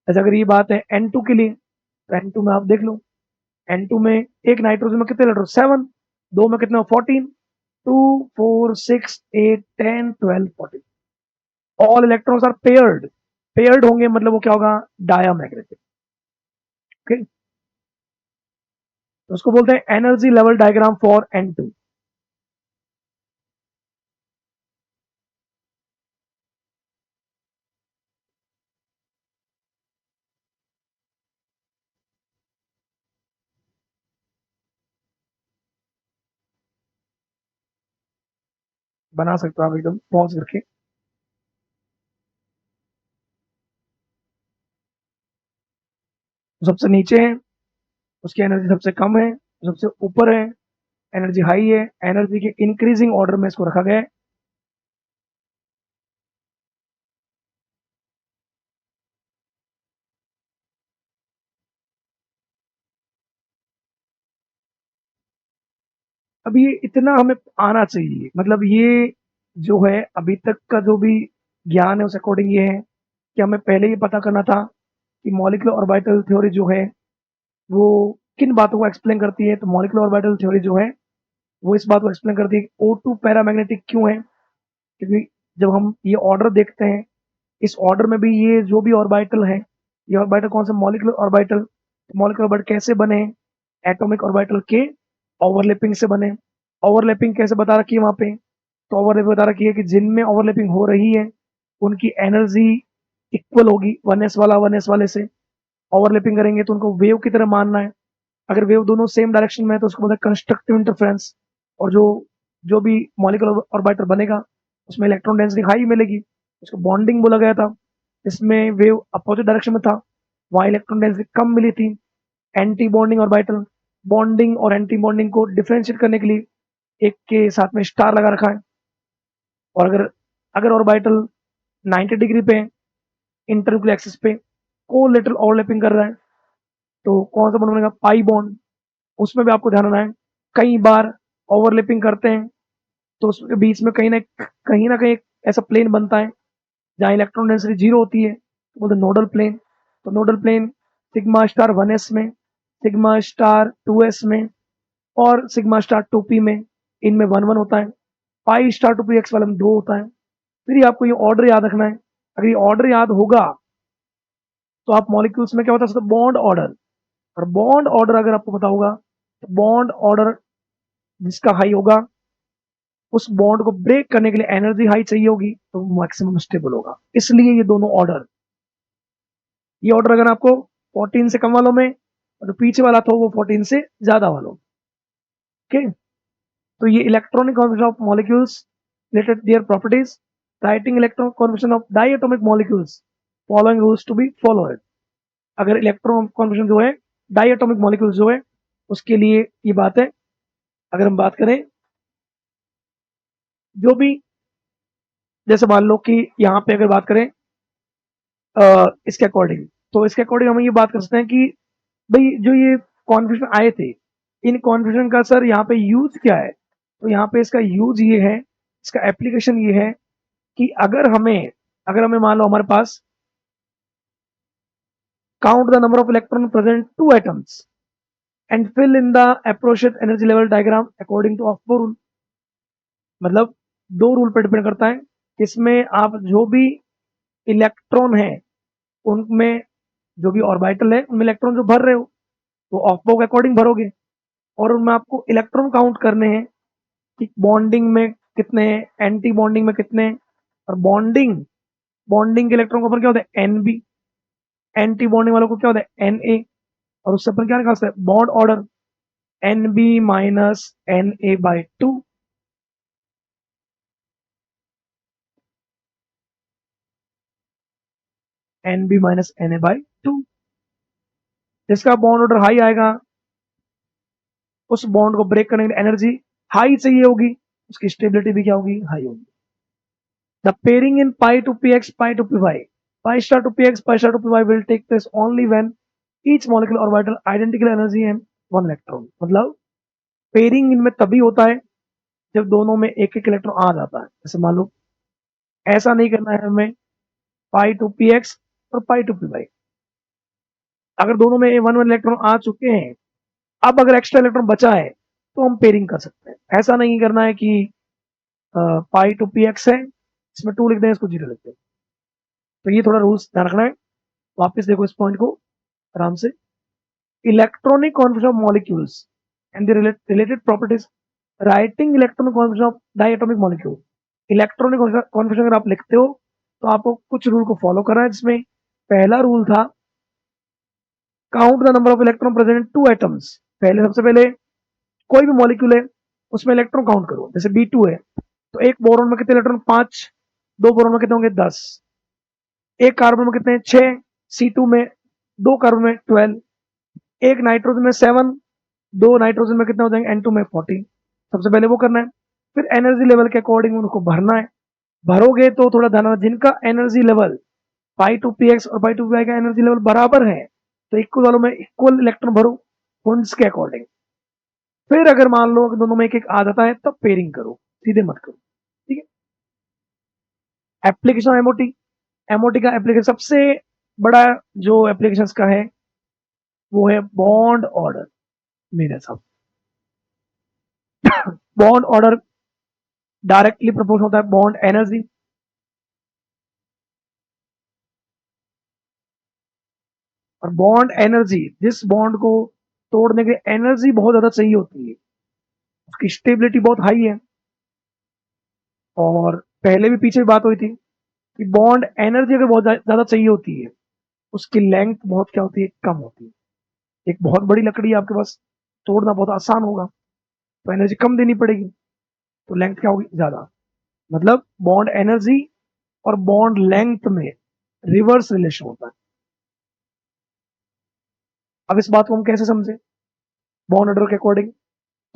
ऐसा अगर ये बात है N2 के लिए, तो N2 में आप देख लो, N2 में एक नाइट्रोजन में कितने इलेक्ट्रॉन? 7, दो में कितने? 14, 2 4 6 8 10 12 14। All electrons are paired. Paired होंगे मतलब वो क्या होगा? डायामैग्नेटिक। ओके, तो उसको बोलते हैं energy level diagram for N2। बना सकते हो आप एकदम पॉज करके। तो सबसे नीचे है उसकी एनर्जी सबसे कम है, सबसे ऊपर है एनर्जी हाई है। एनर्जी के इंक्रीजिंग ऑर्डर में इसको रखा गया है। अब ये इतना हमें आना चाहिए, मतलब ये जो है अभी तक का जो भी ज्ञान है उस अकॉर्डिंग ये है कि हमें पहले ये पता करना था कि मॉलिक्यूलर ऑर्बिटल थ्योरी जो है वो किन बातों को एक्सप्लेन करती है। तो मॉलिक्यूलर ऑर्बिटल थ्योरी जो है वो इस बात को एक्सप्लेन करती है कि O2 पैरामैग्नेटिक क्यों है, क्योंकि जब हम ये ऑर्डर देखते हैं, इस ऑर्डर में भी ये जो भी ऑर्बिटल है, ये ऑर्बिटल कौन सा? Molecular orbital. मॉलिक्यूलर ऑर्बिटल कैसे बने? एटॉमिक ऑर्बिटल के ओवरलैपिंग से बने। ओवरलैपिंग कैसे बता रखी है वहां पे? तो ओवरलैपिंग बता रखी है कि जिनमें ओवरलैपिंग हो रही है उनकी एनर्जी इक्वल होगी 1s वाला 1s वाले से। ओवरलैपिंग करेंगे तो उनको वेव की तरह मानना है। अगर वेव दोनों सेम डायरेक्शन में है तो उसको बोलते हैं कंस्ट्रक्टिव इंटरफेरेंस। और जो जो भी मॉलिक्यूलर ऑर्बिटर बनेगा उसमें इलेक्ट्रॉन डेंसिटी हाई मिलेगी, उसको बॉन्डिंग बोला गया था। इसमें वेव अपोजिट डायरेक्शन में था, वहां इलेक्ट्रॉन डेंसिटी कम मिली थी। एंटी बॉन्डिंग ऑर्बिटल, बॉन्डिंग और एंटी बॉन्डिंग को डिफरेंशिएट करने के लिए एक के साथ में स्टार लगा रखा है, और अगर अगर ऑर्बिटल 90 डिग्री पे इंटरन्यूक्लियर एक्सिस पे कोलेटरल ओवरलैपिंग कर रहा है, तो कौन सा बॉन्ड बनेगा? Pi bond. उसमें भी आपको ध्यान रखना है, कई बार ओवरलैपिंग करते हैं तो उसके बीच में कहीं ना कहीं एक ऐसा प्लेन बनता है जहाँ इलेक्ट्रॉन डेंसिटी जीरो होती है, तो बोलते नोडल प्लेन। तो nodal plane sigma star 1s में, सिग्मा स्टार 2s में, और सिग्मा स्टार 2p में, इनमें 1 1 होता है। पाई स्टार 2p एक्स वाले में 2 होता है। फिर ये आपको ये ऑर्डर याद रखना है। अगर ये ऑर्डर याद होगा तो आप मॉलिक्यूल्स में क्या होता है, बॉन्ड ऑर्डर। और बॉन्ड ऑर्डर अगर आपको पता होगा तो बॉन्ड ऑर्डर जिसका हाई होगा उस बॉन्ड को ब्रेक करने के लिए एनर्जी हाई चाहिए होगी, तो मैक्सिमम स्टेबल होगा। इसलिए ये दोनों ऑर्डर, ये ऑर्डर अगर आपको 14 से कम वालों में और जो पीछे वाला था वो 14 से ज्यादा वालों में। ओके, तो ये electronic configuration of molecules related their properties, writing electron configuration of diatomic molecules, following rules to be followed. अगर इलेक्ट्रॉन कॉन्फिगरेशन जो है डायटोमिक मॉलिक्यूल्स जो है उसके लिए ये बात है। अगर हम बात करें जो भी, जैसे मान लो कि यहाँ पे अगर बात करें इसके अकॉर्डिंग, तो इसके अकॉर्डिंग हम ये बात कर सकते हैं कि भाई जो ये कॉन्फ्यूजन आए थे, इन कॉन्फ्यूजन का सर यहाँ पे यूज क्या है? तो यहाँ पे इसका यूज ये है, इसका एप्लीकेशन ये है कि अगर हमें मान लो हमारे पास count the number of electron present to atoms and fill in the appropriate energy level diagram according to of rule. मतलब दो रूल पर डिपेंड करता है, इसमें आप जो भी इलेक्ट्रॉन है उनमें, जो भी ऑर्बिटल है उनमें इलेक्ट्रॉन जो भर रहे हो तो ऑफबो के अकॉर्डिंग भरोगे, और उनमें आपको इलेक्ट्रॉन काउंट करने हैं कि बॉन्डिंग में कितने हैं, एंटी बॉन्डिंग में कितने हैं। और बॉन्डिंग बॉन्डिंग के इलेक्ट्रॉन का ऊपर क्या होता है? एनबी। एंटी बॉन्डिंग वालों को क्या होता है? एनए। और उससे अपन क्या निकाल सकते हैं? Bond order NB minus NA/2। NB minus NA/2, जिसका बॉन्ड ऑर्डर हाई आएगा उस बॉन्ड को ब्रेक करने के लिए एनर्जी हाई चाहिए होगी, उसकी स्टेबिलिटी भी क्या होगी? हाई होगी। The pairing in pi to px, pi to py, pi star to px, pi star to py will take place only when each molecule orbital identical energy and 1 electron। मतलब pairing इनमें तभी होता है जब दोनों में एक एक इलेक्ट्रॉन आ जाता है। जैसे मान लो ऐसा नहीं करना है हमें pi to px और pi to py, अगर दोनों में 1 1 इलेक्ट्रॉन आ चुके हैं, अब अगर एक्स्ट्रा इलेक्ट्रॉन बचा है तो हम पेयरिंग कर सकते हैं। ऐसा नहीं करना है कि पाई टू पी एक्स है, इसमें 2 लिख दें, इसको 0 लिख दें। तो ये थोड़ा रूल्स ध्यान रखना है। वापस देखो इस पॉइंट को आराम से। Electronic configuration of molecules and the related properties, writing electronic configuration of diatomic molecule. Electronic configuration अगर आप लिखते हो तो आपको कुछ रूल को फॉलो करना है, जिसमें पहला रूल था count the number of electron present in two atoms. सबसे पहले कोई भी मॉलिक्यूल है उसमें इलेक्ट्रॉन काउंट करो। जैसे B2 है तो एक बोरॉन में कितने इलेक्ट्रॉन? 5। 2 बोरॉन में कितने होंगे? 10। एक कार्बन में कितने? 6। C2 में 2 कार्बन में 12। एक नाइट्रोजन में 7। 2 नाइट्रोजन में कितने हो जाएंगे? N2 में 14। सबसे पहले वो करना है, फिर एनर्जी लेवल के अकॉर्डिंग उनको भरना है। भरोगे तो थोड़ा ध्यान रखना, जिनका energy level pi two P x और पाई टू पी वाई का एनर्जी लेवल बराबर है तो इक्वल वालों में इक्वल इलेक्ट्रॉन भरो वुंड्स के अकॉर्डिंग। फिर अगर मान लो कि दोनों में एक एक आ जाता है तब पेयरिंग करो, सीधे मत करो। ठीक है। एप्लीकेशन एमओटी, एमओटी का एप्लीकेशन सबसे बड़ा जो एप्लीकेशन का है वो है बॉन्ड ऑर्डर। मेरे साथ बॉन्ड ऑर्डर डायरेक्टली प्रोपोर्शनल होता है बॉन्ड एनर्जी। और बॉन्ड एनर्जी, जिस बॉन्ड को तोड़ने के लिए एनर्जी बहुत ज्यादा चाहिए होती है, उसकी स्टेबिलिटी बहुत हाई है। और पहले भी पीछे भी बात हुई थी कि बॉन्ड एनर्जी अगर बहुत ज्यादा चाहिए होती है, उसकी लेंथ बहुत क्या होती है? कम होती है। एक बहुत बड़ी लकड़ी आपके पास, तोड़ना बहुत आसान होगा तो एनर्जी कम देनी पड़ेगी, तो लेंथ क्या होगी? ज्यादा। मतलब बॉन्ड एनर्जी और बॉन्ड लेंथ में रिवर्स रिलेशन होता है। अब इस बात को हम कैसे समझे बॉन्ड ऑर्डर के अकॉर्डिंग?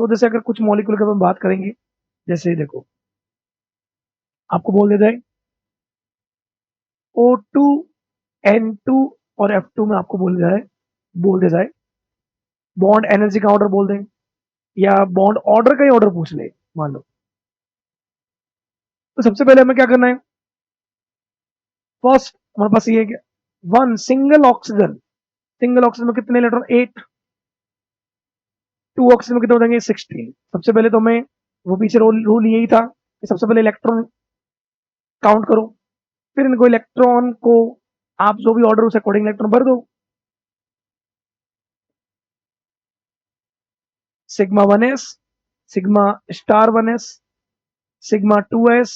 तो जैसे अगर कुछ मॉलिक्यूल की हम बात करेंगे, जैसे देखो आपको बोल दिया जाए O2 N2 और F2 में आपको बोल दिया जाए बॉन्ड एनर्जी का ऑर्डर बोल दें या बॉन्ड ऑर्डर का ही ऑर्डर पूछ ले मान लो, तो सबसे पहले हमें क्या करना है, फर्स्ट हमारे पास ये है कि वन सिंगल ऑक्सीजन में कितने इलेक्ट्रॉन 8, टू ऑक्सीजन में कितने हो जाएंगे 16। सबसे पहले तो हमें वो पीछे रूल यही था कि सबसे पहले इलेक्ट्रॉन काउंट करो, फिर इनको इलेक्ट्रॉन को आप जो भी ऑर्डर उस अकॉर्डिंग इलेक्ट्रॉन भर दो। Sigma 1s, sigma star 1s, sigma 2s,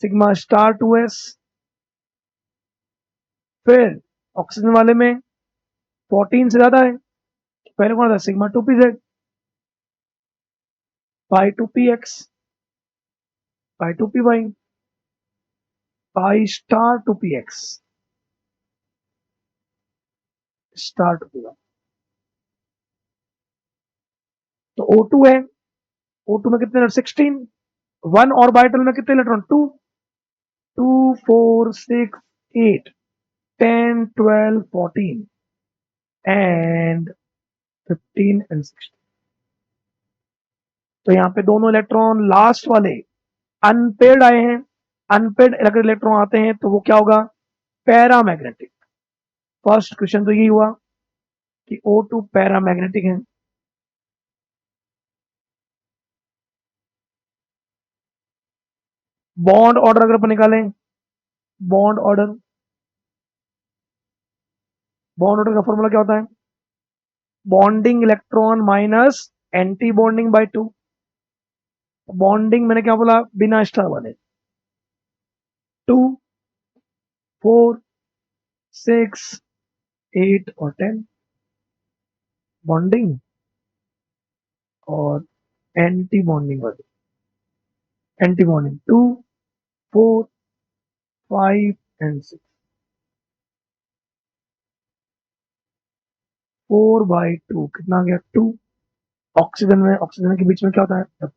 sigma star 2s। फिर ऑक्सीजन वाले में 14 से ज्यादा है, पहले कौन था sigma 2pz, pi 2px, pi 2py, pi star 2px, star 2py। तो O2 है, O2 में कितने 16, वन ऑर्बिटल में कितने इलेक्ट्रॉन 2, 2 4 6 8 10 12 14 एंड 15 एंड 16। तो यहाँ पे दोनों इलेक्ट्रॉन लास्ट वाले अनपेड आए हैं। अनपेड अगर इलेक्ट्रॉन आते हैं तो वो क्या होगा, पैरामैग्नेटिक। फर्स्ट क्वेश्चन तो यही हुआ कि O2 पैरामैग्नेटिक है। बॉन्ड ऑर्डर अगर अपन निकालें, बॉन्ड ऑर्डर, बॉन्ड ऑर्डर का फॉर्मूला क्या होता है, bonding electron minus anti bonding by 2। Bonding मैंने क्या बोला, बिना स्टार वाले 2 4 6 8 और 10, बॉन्डिंग और एंटी बॉन्डिंग वाले, एंटी बॉन्डिंग 2 4 5 एंड 6, 4/2 कितना आ गया 2। ऑक्सीजन के बीच में क्या होता है,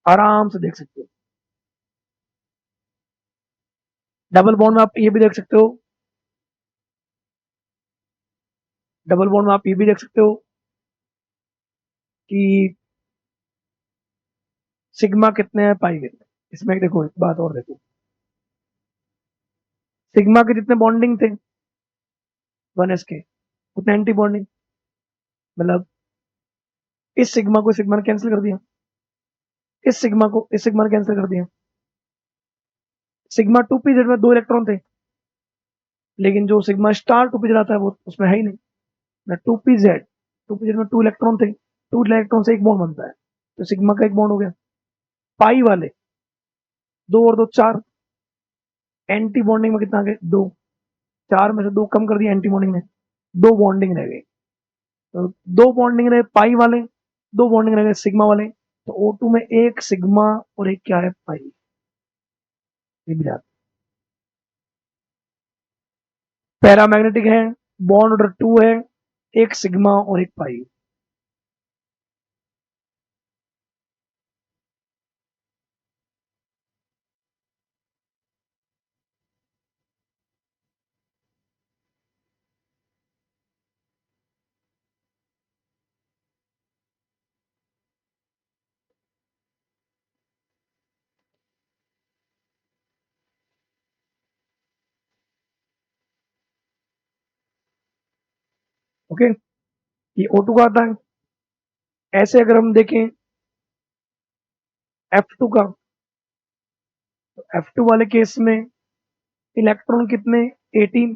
आराम से देख सकते हो। डबल बॉन्ड में आप ये भी देख सकते हो, डबल बॉन्ड में आप ये भी देख सकते हो कि सिग्मा कितने हैं पाई कितने। इसमें देखो एक बात और देखो, सिग्मा के जितने बॉन्डिंग थे 1s के उतने एंटी बॉन्डिंग, मतलब इस सिग्मा को सिग्मा ने कैंसिल कर दिया, इस सिग्मा को इस सिग्मा ने कैंसिल कर दिया। सिग्मा 2pz में 2 इलेक्ट्रॉन थे, लेकिन जो सिग्मा स्टार 2pz आता है वो उसमें है ही नहीं ना। 2pz में 2 इलेक्ट्रॉन थे, 2 इलेक्ट्रॉन से एक बॉन्ड बनता है, तो सिग्मा का एक बॉन्ड हो गया। पाई वाले 2 और 2 4, एंटी बॉन्डिंग में कितना आ गया 2, 4 में से 2 कम कर दिया एंटी बॉन्डिंग ने, 2 बॉन्डिंग रह गई। तो 2 बॉन्डिंग रहे पाई वाले, 2 बॉन्डिंग रह गए सिग्मा वाले। तो O2 में एक सिग्मा और एक क्या है पाई, ये भी याद। पैरामैग्नेटिक है, बॉन्ड ऑर्डर 2 है, एक सिग्मा और एक पाई। ओके, ये O2 का आता है। ऐसे अगर हम देखें F2 का, तो F2 वाले केस में इलेक्ट्रॉन कितने 18,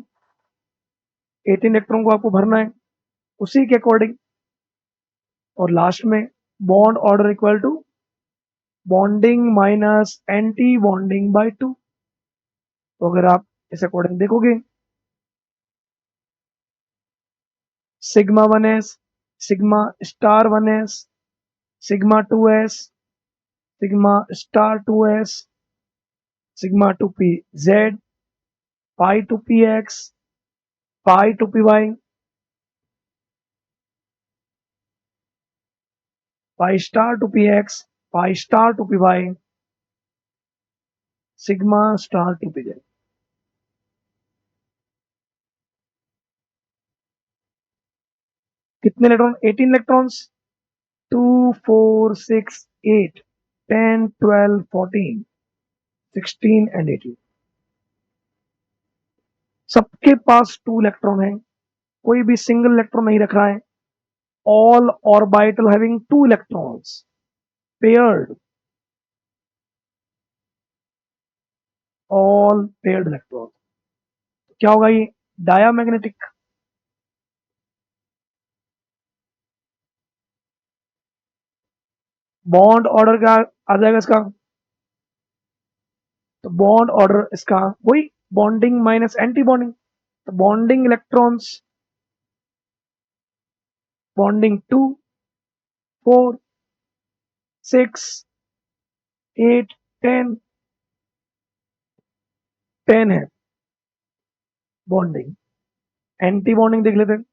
18 इलेक्ट्रॉन को आपको भरना है उसी के अकॉर्डिंग। और लास्ट में bond order equal to bonding minus anti bonding by 2। तो अगर आप इस अकॉर्डिंग देखोगे, sigma 1s, sigma star 1s, sigma 2s, sigma star 2s, sigma 2pz, pi 2px, pi 2py, pi star two P x, pi star two P Y, sigma star two P Z. कितने electron? 18 electrons. 2 4 6 8 10 12 14 16 and 18। सबके पास 2 electron है, कोई भी single electron नहीं रख रहा है। All orbital having 2 electrons paired, all paired electron. क्या होगा ये? डायामैग्नेटिक। बॉन्ड ऑर्डर क्या आ जाएगा इसका? तो बॉन्ड ऑर्डर इसका वही बॉन्डिंग माइनस एंटी बॉन्डिंग। तो बॉन्डिंग इलेक्ट्रॉन्स, बॉन्डिंग 2 4 6 8 10 10 है बॉन्डिंग। एंटी बॉन्डिंग देख लेते हैं।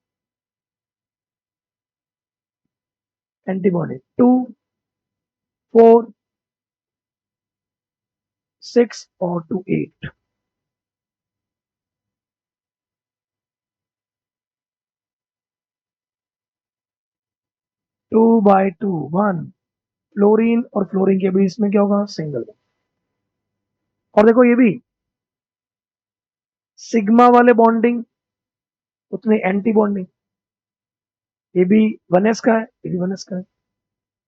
एंटी बॉन्डिंग 2 4 6 और 2 8। 2/2 1। फ्लोरीन और फ्लोरीन के बीच में क्या होगा? सिंगल। और देखो ये भी सिग्मा वाले बॉन्डिंग उतने एंटी बॉन्डिंग। ये भी 1s का है, ये भी 1s का है।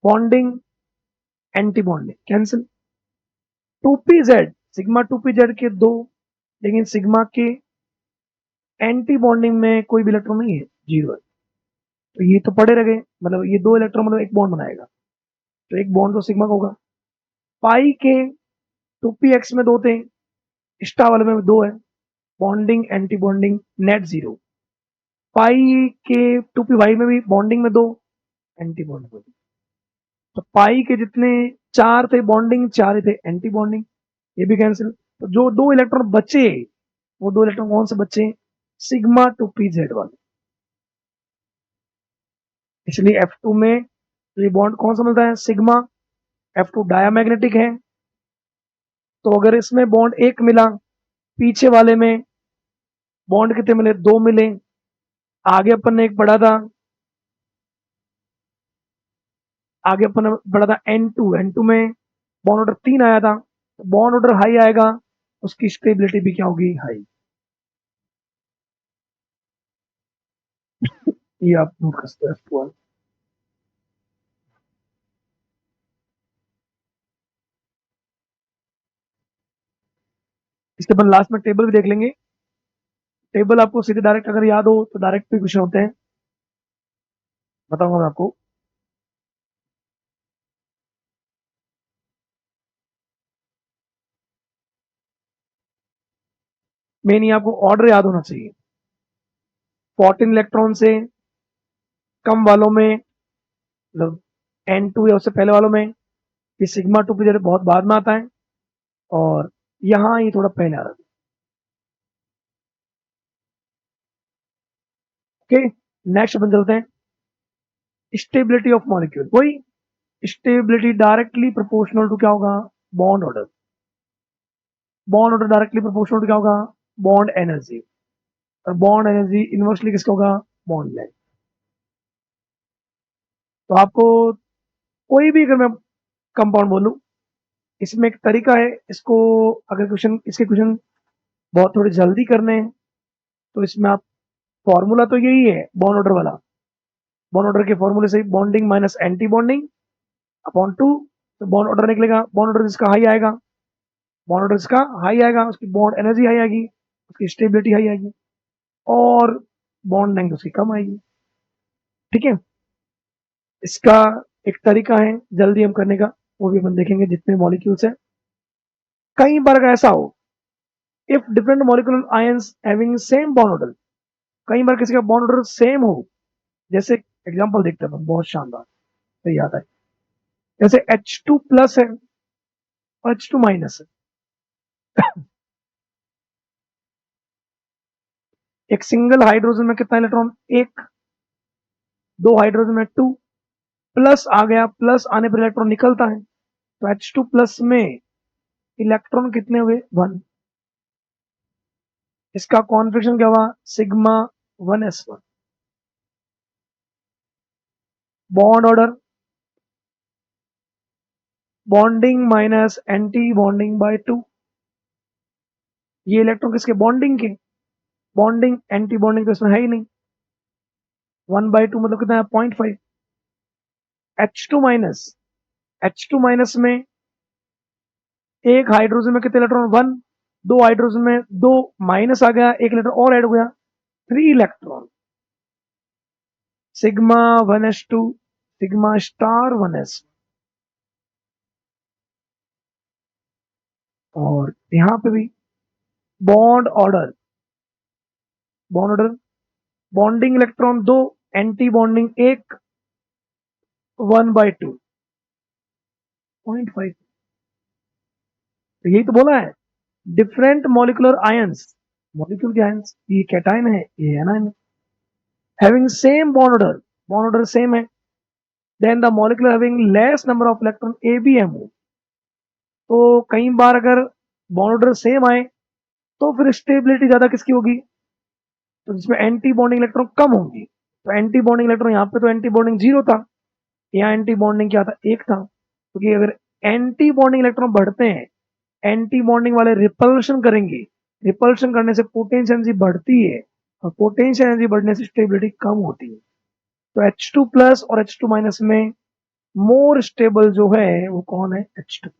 Bonding anti bonding cancel. 2pz, sigma 2pz के दो, लेकिन सिग्मा के एंटी बॉन्डिंग में कोई भी इलेक्ट्रॉन नहीं है, जीरो है। तो ये तो पड़े रह गए, मतलब ये दो इलेक्ट्रॉन मतलब एक बॉन्ड बनाएगा, तो एक बॉन्ड तो सिग्मा का होगा। पाई के 2px में दो थे, स्टार वाले में दो है। Bonding anti bonding net zero. Pi के 2py में भी बॉन्डिंग में दो, एंटी बॉन्डिंग। तो पाई के जितने चार थे बॉन्डिंग, चार ही थे एंटी बॉन्डिंग, ये भी कैंसिल। तो जो दो इलेक्ट्रॉन बचे, वो दो इलेक्ट्रॉन कौन से बचे? सिग्मा 2pz वाले। इसलिए F2 में ये बॉन्ड कौन सा मिलता है? सिग्मा। F2 डायामैग्नेटिक है, तो अगर इसमें बॉन्ड एक मिला, पीछे वाले में बॉन्ड कितने मिले? दो मिले। आगे अपन ने एक पढ़ा था, आगे अपन ने पढ़ा था N2, N2 में बॉन्ड ऑर्डर 3 आया था। तो बॉन्ड ऑर्डर हाई आएगा, उसकी स्टेबिलिटी भी क्या होगी? हाई। ये आप नोट कर सकते हैं F2। इसके बाद लास्ट में टेबल भी देख लेंगे। टेबल आपको सीधे डायरेक्ट अगर याद हो तो डायरेक्ट भी क्वेश्चन होते हैं, बताऊंगा मैं आपको। मेन ये आपको ऑर्डर याद होना चाहिए। 14 इलेक्ट्रॉन से कम वालों में, मतलब N2 या उससे पहले वालों में, ये सिग्मा 2 पीरियड बहुत बाद में आता है, और यहाँ ये थोड़ा पहले आ रहा है। ओके, नेक्स्ट अपन चलते हैं। स्टेबिलिटी ऑफ मॉलिक्यूल, वही स्टेबिलिटी डायरेक्टली प्रोपोर्शनल टू क्या होगा? Bond order. Bond order directly proportional to क्या होगा? Bond energy. और बॉन्ड एनर्जी इनवर्सली किसका होगा? Bond length. तो आपको कोई भी अगर मैं कंपाउंड बोलूं, इसमें एक तरीका है, इसको अगर क्वेश्चन, इसके क्वेश्चन बहुत थोड़ी जल्दी करने हैं, तो इसमें आप फॉर्मूला तो यही है बॉन्ड ऑर्डर वाला। बॉन्ड ऑर्डर के फॉर्मूले से bonding minus anti bonding upon 2। तो बॉन्ड ऑर्डर निकलेगा, बॉन्ड ऑर्डर जिसका हाई आएगा, बॉन्ड ऑर्डर जिसका हाई आएगा उसकी बॉन्ड एनर्जी हाई आएगी, उसकी स्टेबिलिटी हाई आएगी, और बॉन्ड लेंथ उसकी कम आएगी। ठीक है, इसका एक तरीका है जल्दी हम करने का, वो भी अपन देखेंगे जितने मॉलिक्यूल्स है। कई बार अगर ऐसा हो, if different molecular ions having same bond order, कई बार किसी का बॉन्ड ऑर्डर सेम हो, जैसे एग्जांपल देखते हैं, बहुत शानदार, तो याद है, जैसे H2 प्लस है और H2 माइनस है। एक सिंगल हाइड्रोजन में कितना इलेक्ट्रॉन? एक। दो हाइड्रोजन में 2, प्लस आ गया, प्लस आने पर इलेक्ट्रॉन निकलता है, तो H2 प्लस में इलेक्ट्रॉन कितने हुए? 1। इसका कॉन्फिगरेशन क्या हुआ? Sigma 1s1। Bond order, bonding minus anti bonding by 2। ये इलेक्ट्रॉन किसके? बॉन्डिंग के। बॉन्डिंग एंटी बॉन्डिंग तो इसमें है ही नहीं। 1/2 मतलब कितना है? 0.5। H2 माइनस, H2 माइनस में एक हाइड्रोजन में कितने इलेक्ट्रॉन? 1। दो हाइड्रोजन में दो माइनस आ गया, एक इलेक्ट्रॉन और ऐड हो गया, 3 electron. Sigma 1s2, sigma star 1s। और यहां पे भी bond order, bond order, bonding electron 2, anti bonding 1, 1/2, 0.5। तो यही तो बोला है, डिफरेंट मॉलिकुलर आयंस, मॉलिक्यूल के आयंस, ये कैटायन है, ये एनायन है, having same bond order same है, then the molecular having less number of electron ABMO। तो कई बार अगर बॉन्ड ऑर्डर सेम आए तो फिर स्टेबिलिटी ज्यादा किसकी होगी? तो जिसमें एंटी बॉन्डिंग इलेक्ट्रॉन कम होंगी। तो एंटी बॉन्डिंग इलेक्ट्रॉन, यहाँ पे तो एंटी बॉन्डिंग 0 था, यहाँ एंटी बॉन्डिंग क्या था? 1 था। क्योंकि अगर एंटी बॉन्डिंग इलेक्ट्रॉन बढ़ते हैं, एंटी बॉन्डिंग वाले रिपल्शन करेंगे, रिपल्शन करने से पोटेंशियल एनर्जी बढ़ती है, और पोटेंशियल एनर्जी बढ़ने से स्टेबिलिटी कम होती है। तो H2 प्लस और H2 माइनस में मोर स्टेबल जो है वो कौन है? H2।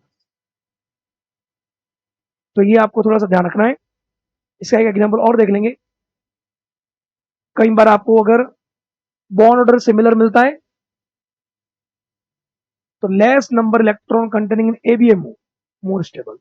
तो ये आपको थोड़ा सा ध्यान रखना है। इसका एक एग्जांपल और देख लेंगे। कई बार आपको अगर बॉन्ड ऑर्डर सिमिलर मिलता है तो लेस नंबर इलेक्ट्रॉन कंटेनिंग इन ABMO, मोर स्टेबल।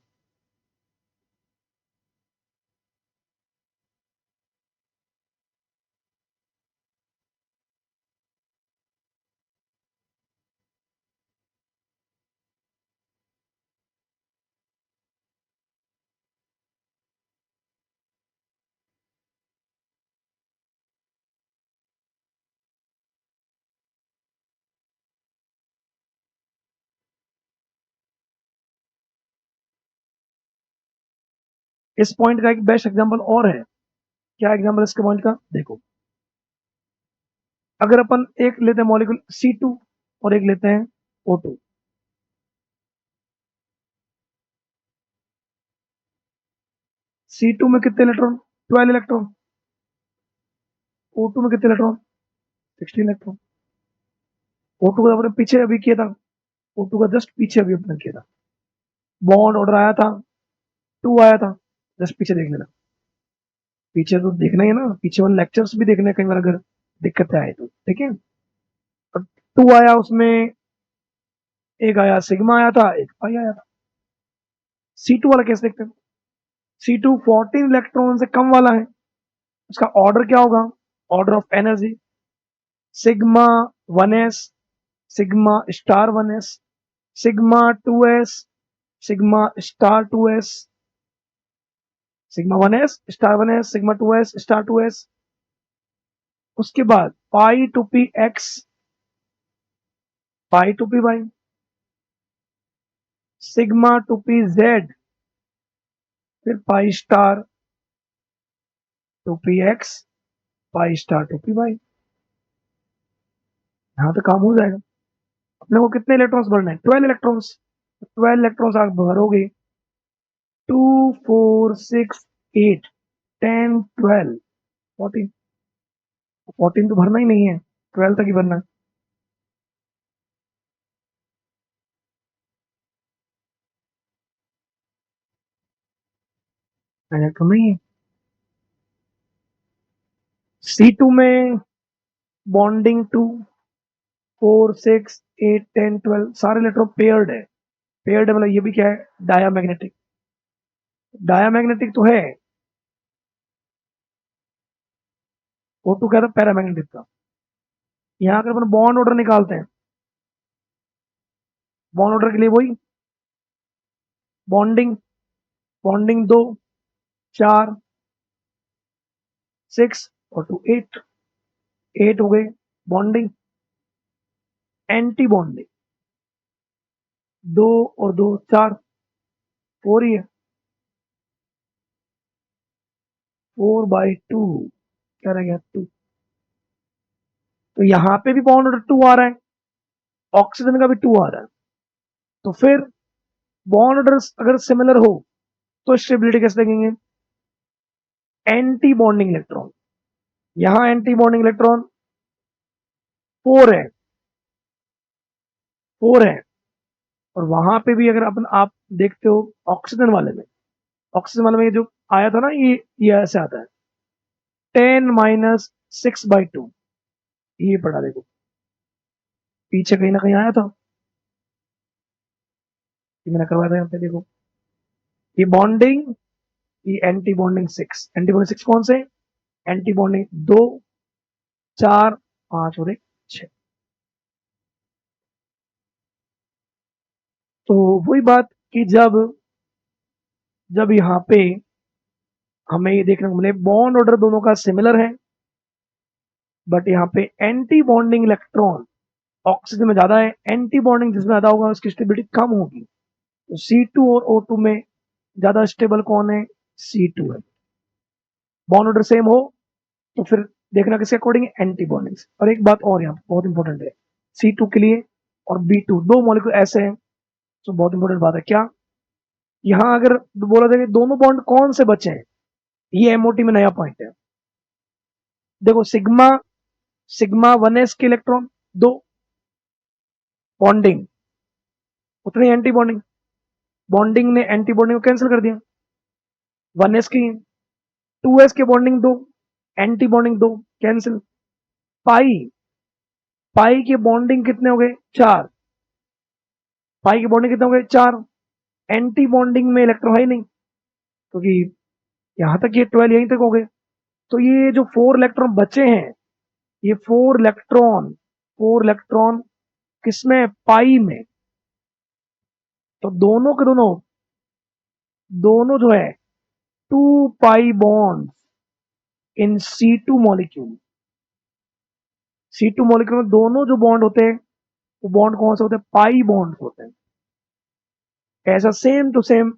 इस पॉइंट का एक बेस्ट एग्जांपल और है। क्या एग्जांपल इसके पॉइंट का? देखो, अगर अपन एक लेते हैं मॉलिक्यूल C2 और एक लेते हैं O2। C2 में कितने इलेक्ट्रॉन? 12 इलेक्ट्रॉन। O2 में कितने इलेक्ट्रॉन? 16 इलेक्ट्रॉन। O2 का अपने पीछे अभी किया था, O2 का जस्ट पीछे अभी अपने किया था। बॉन्ड ऑर्डर आया था, 2 आया था, जस्ट पीछे देख लेना। पीछे तो देखना ही है ना, पीछे वाले लेक्चर्स भी देखने, कई बार अगर दिक्कतें आए तो, ठीक है। 2 आया, उसमें एक आया सिग्मा आया था, एक पाई आया था। C2 वाला कैसे देखते हैं? C2 14 इलेक्ट्रॉन से कम वाला है, उसका ऑर्डर क्या होगा? Order of energy sigma 1s, sigma star 1s, sigma 2s, sigma star 2s, sigma 1s star 1s, sigma 2s star 2s। उसके बाद pi two P x, pi two P Y, sigma two P z, फिर pi star two P x, pi star two P y. यहां तो काम हो जाएगा। अपने को कितने इलेक्ट्रॉन्स भरने हैं? 12 इलेक्ट्रॉन्स। 12 इलेक्ट्रॉन्स आप भरोगे, 2, 4, 6, 8, 10, 12, 14। 14 तो भरना ही नहीं है, 12 तक ही भरना है। इलेक्ट्रॉन नहीं है। C2 में बॉन्डिंग 2, 4, 6, 8, 10, 12 सारे इलेक्ट्रॉन पेयर्ड है। पेयर्ड है मतलब ये भी क्या है? डायामैग्नेटिक। डायामैग्नेटिक तो है। O2 क्या था? पैरामैग्नेटिक था। यहाँ अगर अपन बॉन्ड ऑर्डर निकालते हैं, बॉन्ड ऑर्डर के लिए वही बॉन्डिंग, बॉन्डिंग 2, 4, 6 और 2, 8, 8 हो गए बॉन्डिंग। एंटी बॉन्डिंग, 2 और 2 4, 4 ही है, 4/2 क्या रह गया 2। तो यहां पे भी बॉन्ड ऑर्डर 2 आ रहा है, ऑक्सीजन का भी 2 आ रहा है। तो फिर बॉन्ड ऑर्डर अगर सिमिलर हो तो स्टेबिलिटी कैसे देखेंगे? एंटी बॉन्डिंग इलेक्ट्रॉन, यहां एंटी बॉन्डिंग इलेक्ट्रॉन 4 है, 4 है, और वहां पे भी अगर अपन आप देखते हो ऑक्सीजन वाले में, ऑक्सीजन वाले में ये जो आया था ना, ये ऐसे आता है 10 - 6/2, ये पढ़ा देखो, पीछे कहीं ना कहीं आया था, ये मैंने करवाया था यहाँ पे देखो, ये बॉन्डिंग, ये एंटी बॉन्डिंग 6, एंटी बॉन्डिंग 6 कौन से? एंटी बॉन्डिंग 2, 4, 5 और 1 6। तो वही बात कि जब यहाँ पे हमें ये देखने को मिले बॉन्ड ऑर्डर दोनों का सिमिलर है, बट यहाँ पे एंटी बॉन्डिंग इलेक्ट्रॉन ऑक्सीजन में ज्यादा है, एंटी बॉन्डिंग जिसमें ज्यादा होगा उसकी स्टेबिलिटी कम होगी। तो C2 और O2 में ज्यादा स्टेबल कौन है? C2 है। बॉन्ड ऑर्डर सेम हो तो फिर देखना किसके अकॉर्डिंग? Anti bonding. और एक बात और यहाँ बहुत इंपॉर्टेंट है, C2 के लिए और B2 दो मॉलिक्यूल ऐसे हैं, तो बहुत इंपॉर्टेंट बात है क्या, यहाँ अगर बोला जाए दोनों बॉन्ड कौन से बचे हैं, ये एमओटी में नया पॉइंट है। देखो सिग्मा, सिग्मा 1s के इलेक्ट्रॉन 2 बॉन्डिंग, उतनी एंटी बॉन्डिंग, बॉन्डिंग ने एंटी बॉन्डिंग को कैंसिल कर दिया, 1s की 2s के बॉन्डिंग 2, एंटी बॉन्डिंग 2 कैंसिल। पाई, पाई के बॉन्डिंग कितने हो गए? 4, पाई के बॉन्डिंग कितने हो गए? 4। एंटी बॉन्डिंग में इलेक्ट्रॉन है ही नहीं, क्योंकि यहां तक ये 12 यहीं तक हो गए। तो ये जो 4 इलेक्ट्रॉन बचे हैं, ये 4 इलेक्ट्रॉन किसमें? पाई में। तो दोनों के दोनों, दोनों जो है 2 pi bond in C2 molecule, C2 molecule में दोनों जो बॉन्ड होते हैं वो बॉन्ड कौन से होते हैं? पाई बॉन्ड होते हैं। ऐसा सेम टू सेम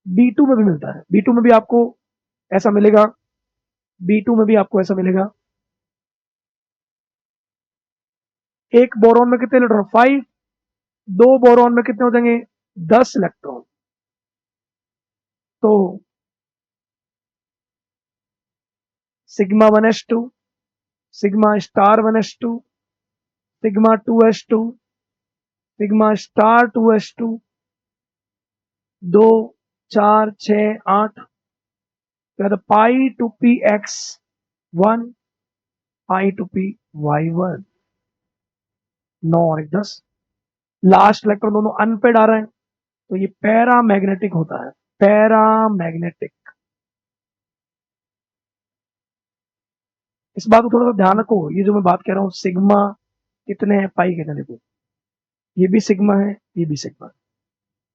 B2 में भी मिलता है, B2 में भी आपको ऐसा मिलेगा, B2 में भी आपको ऐसा मिलेगा। एक बोरॉन में कितने इलेक्ट्रॉन? 5, 2 बोरॉन में कितने हो जाएंगे? 10 इलेक्ट्रॉन। तो sigma 1s2, sigma star 1s2, sigma 2s2, sigma star 2s2, 2, 4, 6, 8, pi two P X 1, pi two P Y 1, 9 और 10। लास्ट इलेक्ट्रॉन दोनों अनपेड आ रहे हैं, तो ये पैरामैग्नेटिक होता है, पैरामैग्नेटिक। इस बात को थोड़ा सा ध्यान रखो, ये जो मैं बात कह रहा हूँ सिग्मा कितने हैं, पाई कितने, देखो ये भी सिग्मा है, ये भी सिग्मा है,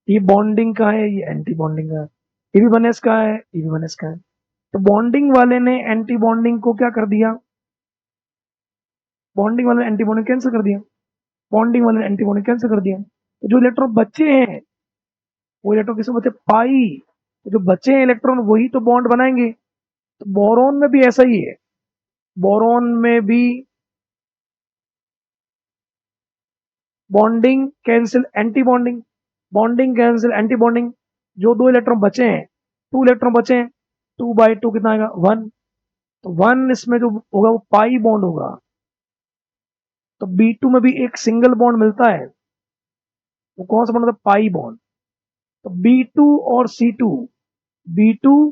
ये बॉन्डिंग का है, ये एंटी बॉन्डिंग का है, ये भी 1s का है, ये भी 1s का है। तो बॉन्डिंग वाले ने एंटी बॉन्डिंग को क्या कर दिया? बॉन्डिंग वाले ने एंटी बॉन्डिंग कैंसिल कर दिया, बॉन्डिंग वाले ने एंटी बॉन्डिंग कैंसिल कर दिया। तो जो इलेक्ट्रॉन बचे हैं वो इलेक्ट्रॉन किसमें बचे? पाई। तो जो बचे हैं इलेक्ट्रॉन वही तो बॉन्ड बनाएंगे। तो बोरॉन में भी ऐसा ही है, बोरॉन में भी bonding cancel anti bonding, bonding cancel anti bonding. जो 2 इलेक्ट्रॉन बचे हैं, 2 इलेक्ट्रॉन बचे हैं, 2/2 कितना आएगा? 1। तो 1 इसमें जो होगा वो पाई बॉन्ड होगा। तो B2 में भी एक सिंगल बॉन्ड मिलता है, वो कौन सा बॉन्ड होता है? Pi bond. तो B2 और C2, B2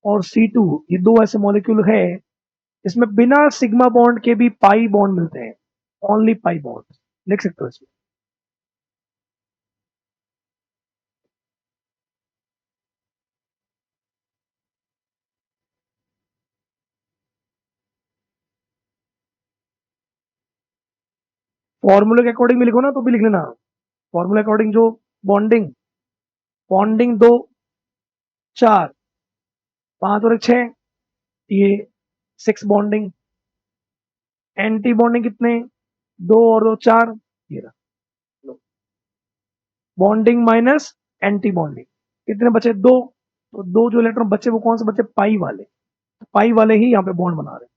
और C2 ये दो ऐसे मॉलिक्यूल है इसमें बिना सिग्मा बॉन्ड के भी पाई बॉन्ड मिलते हैं, ओनली पाई बॉन्ड, लिख सकते हो इसमें। फॉर्मूले के अकॉर्डिंग भी लिखो ना तो भी लिख लेना, फॉर्मूले अकॉर्डिंग जो बॉन्डिंग, बॉन्डिंग 2, 4, 5 और 6, ये 6 बॉन्डिंग, एंटी बॉन्डिंग कितने? 2 और 2 4, ये रहा। बॉन्डिंग माइनस एंटी बॉन्डिंग, कितने बचे? 2। तो 2 जो इलेक्ट्रॉन बचे वो कौन से बचे? पाई वाले। तो पाई वाले ही यहाँ पे बॉन्ड बना रहे हैं।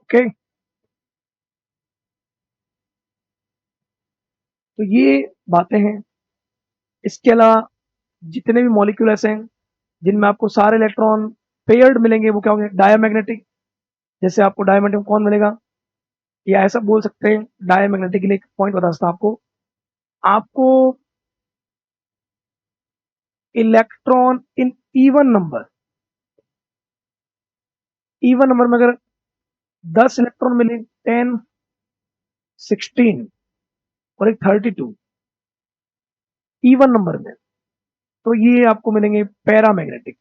ओके, तो ये बातें हैं। इसके अलावा जितने भी मॉलिक्यूल ऐसे हैं जिनमें आपको सारे इलेक्ट्रॉन पेयर्ड मिलेंगे, वो क्या होंगे? डायमैग्नेटिक। जैसे आपको डायमैग्नेटिक कौन मिलेगा, या ऐसा बोल सकते हैं, डायमैग्नेटिक के लिए एक पॉइंट बता सकता हूं आपको। आपको इलेक्ट्रॉन इन इवन नंबर में अगर 10 इलेक्ट्रॉन मिले, 10, 16 और एक 32 इवन नंबर में, तो ये आपको मिलेंगे पैरामैग्नेटिक।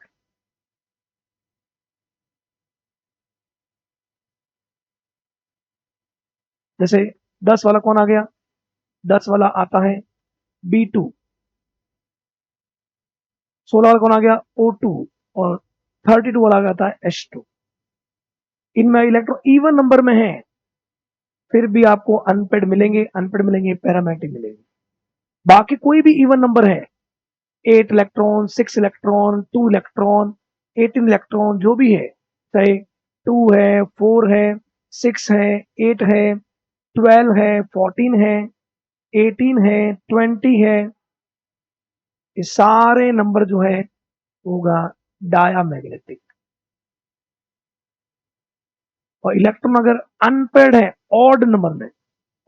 जैसे 10 वाला कौन आ गया? 10 वाला आता है B2। 16 वाला कौन आ गया? O2। और 32 वाला आता है H2। इनमें इलेक्ट्रॉन इवन नंबर में है, फिर भी आपको अनपेड मिलेंगे, पैरामैग्नेटिक मिलेंगे। बाकी कोई भी इवन नंबर है, 8 इलेक्ट्रॉन, 6 इलेक्ट्रॉन, 2 इलेक्ट्रॉन, 18 इलेक्ट्रॉन, जो भी है, चाहे 2 है, 4 है, 6 है, 8 है, 12 है, 14 है, 18 है, 20 है, ये सारे नंबर जो है होगा डायामैग्नेटिक। और इलेक्ट्रॉन अगर अनपेड है, ऑड नंबर में,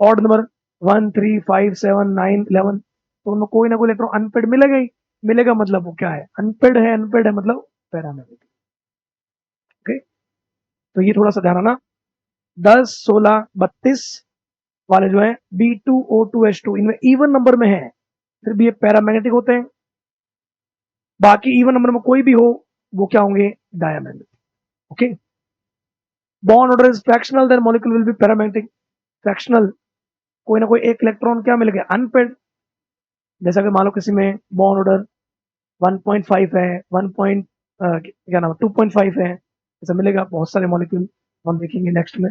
ऑड नंबर 1 3 5 7 9 11, तो उनमें कोई ना कोई इलेक्ट्रॉन अनपेड मिलेगा ही। मिलेगा मतलब वो क्या है? अनपेड है मतलब पैरामैग्नेटिक। ओके, तो ये थोड़ा सा ध्यान रखना। 10 16 32 वाले जो है B2O2H2, इनमें इवन नंबर में है, फिर भी ये पैरामैग्नेटिक होते हैं। बाकी इवन नंबर में कोई भी हो, वो क्या होंगे? Diamagnetic. Okay, bond order is fractional, then molecule will be paramagnetic. Fractional, कोई ना कोई एक इलेक्ट्रॉन क्या मिल गया? अनपेड। जैसा कि मान लो किसी में बॉन्ड ऑर्डर 1.5 है, 1 क्या नाम है, 2.5 है, ऐसा मिलेगा बहुत सारे मॉलिक्यूल, हम देखेंगे नेक्स्ट में।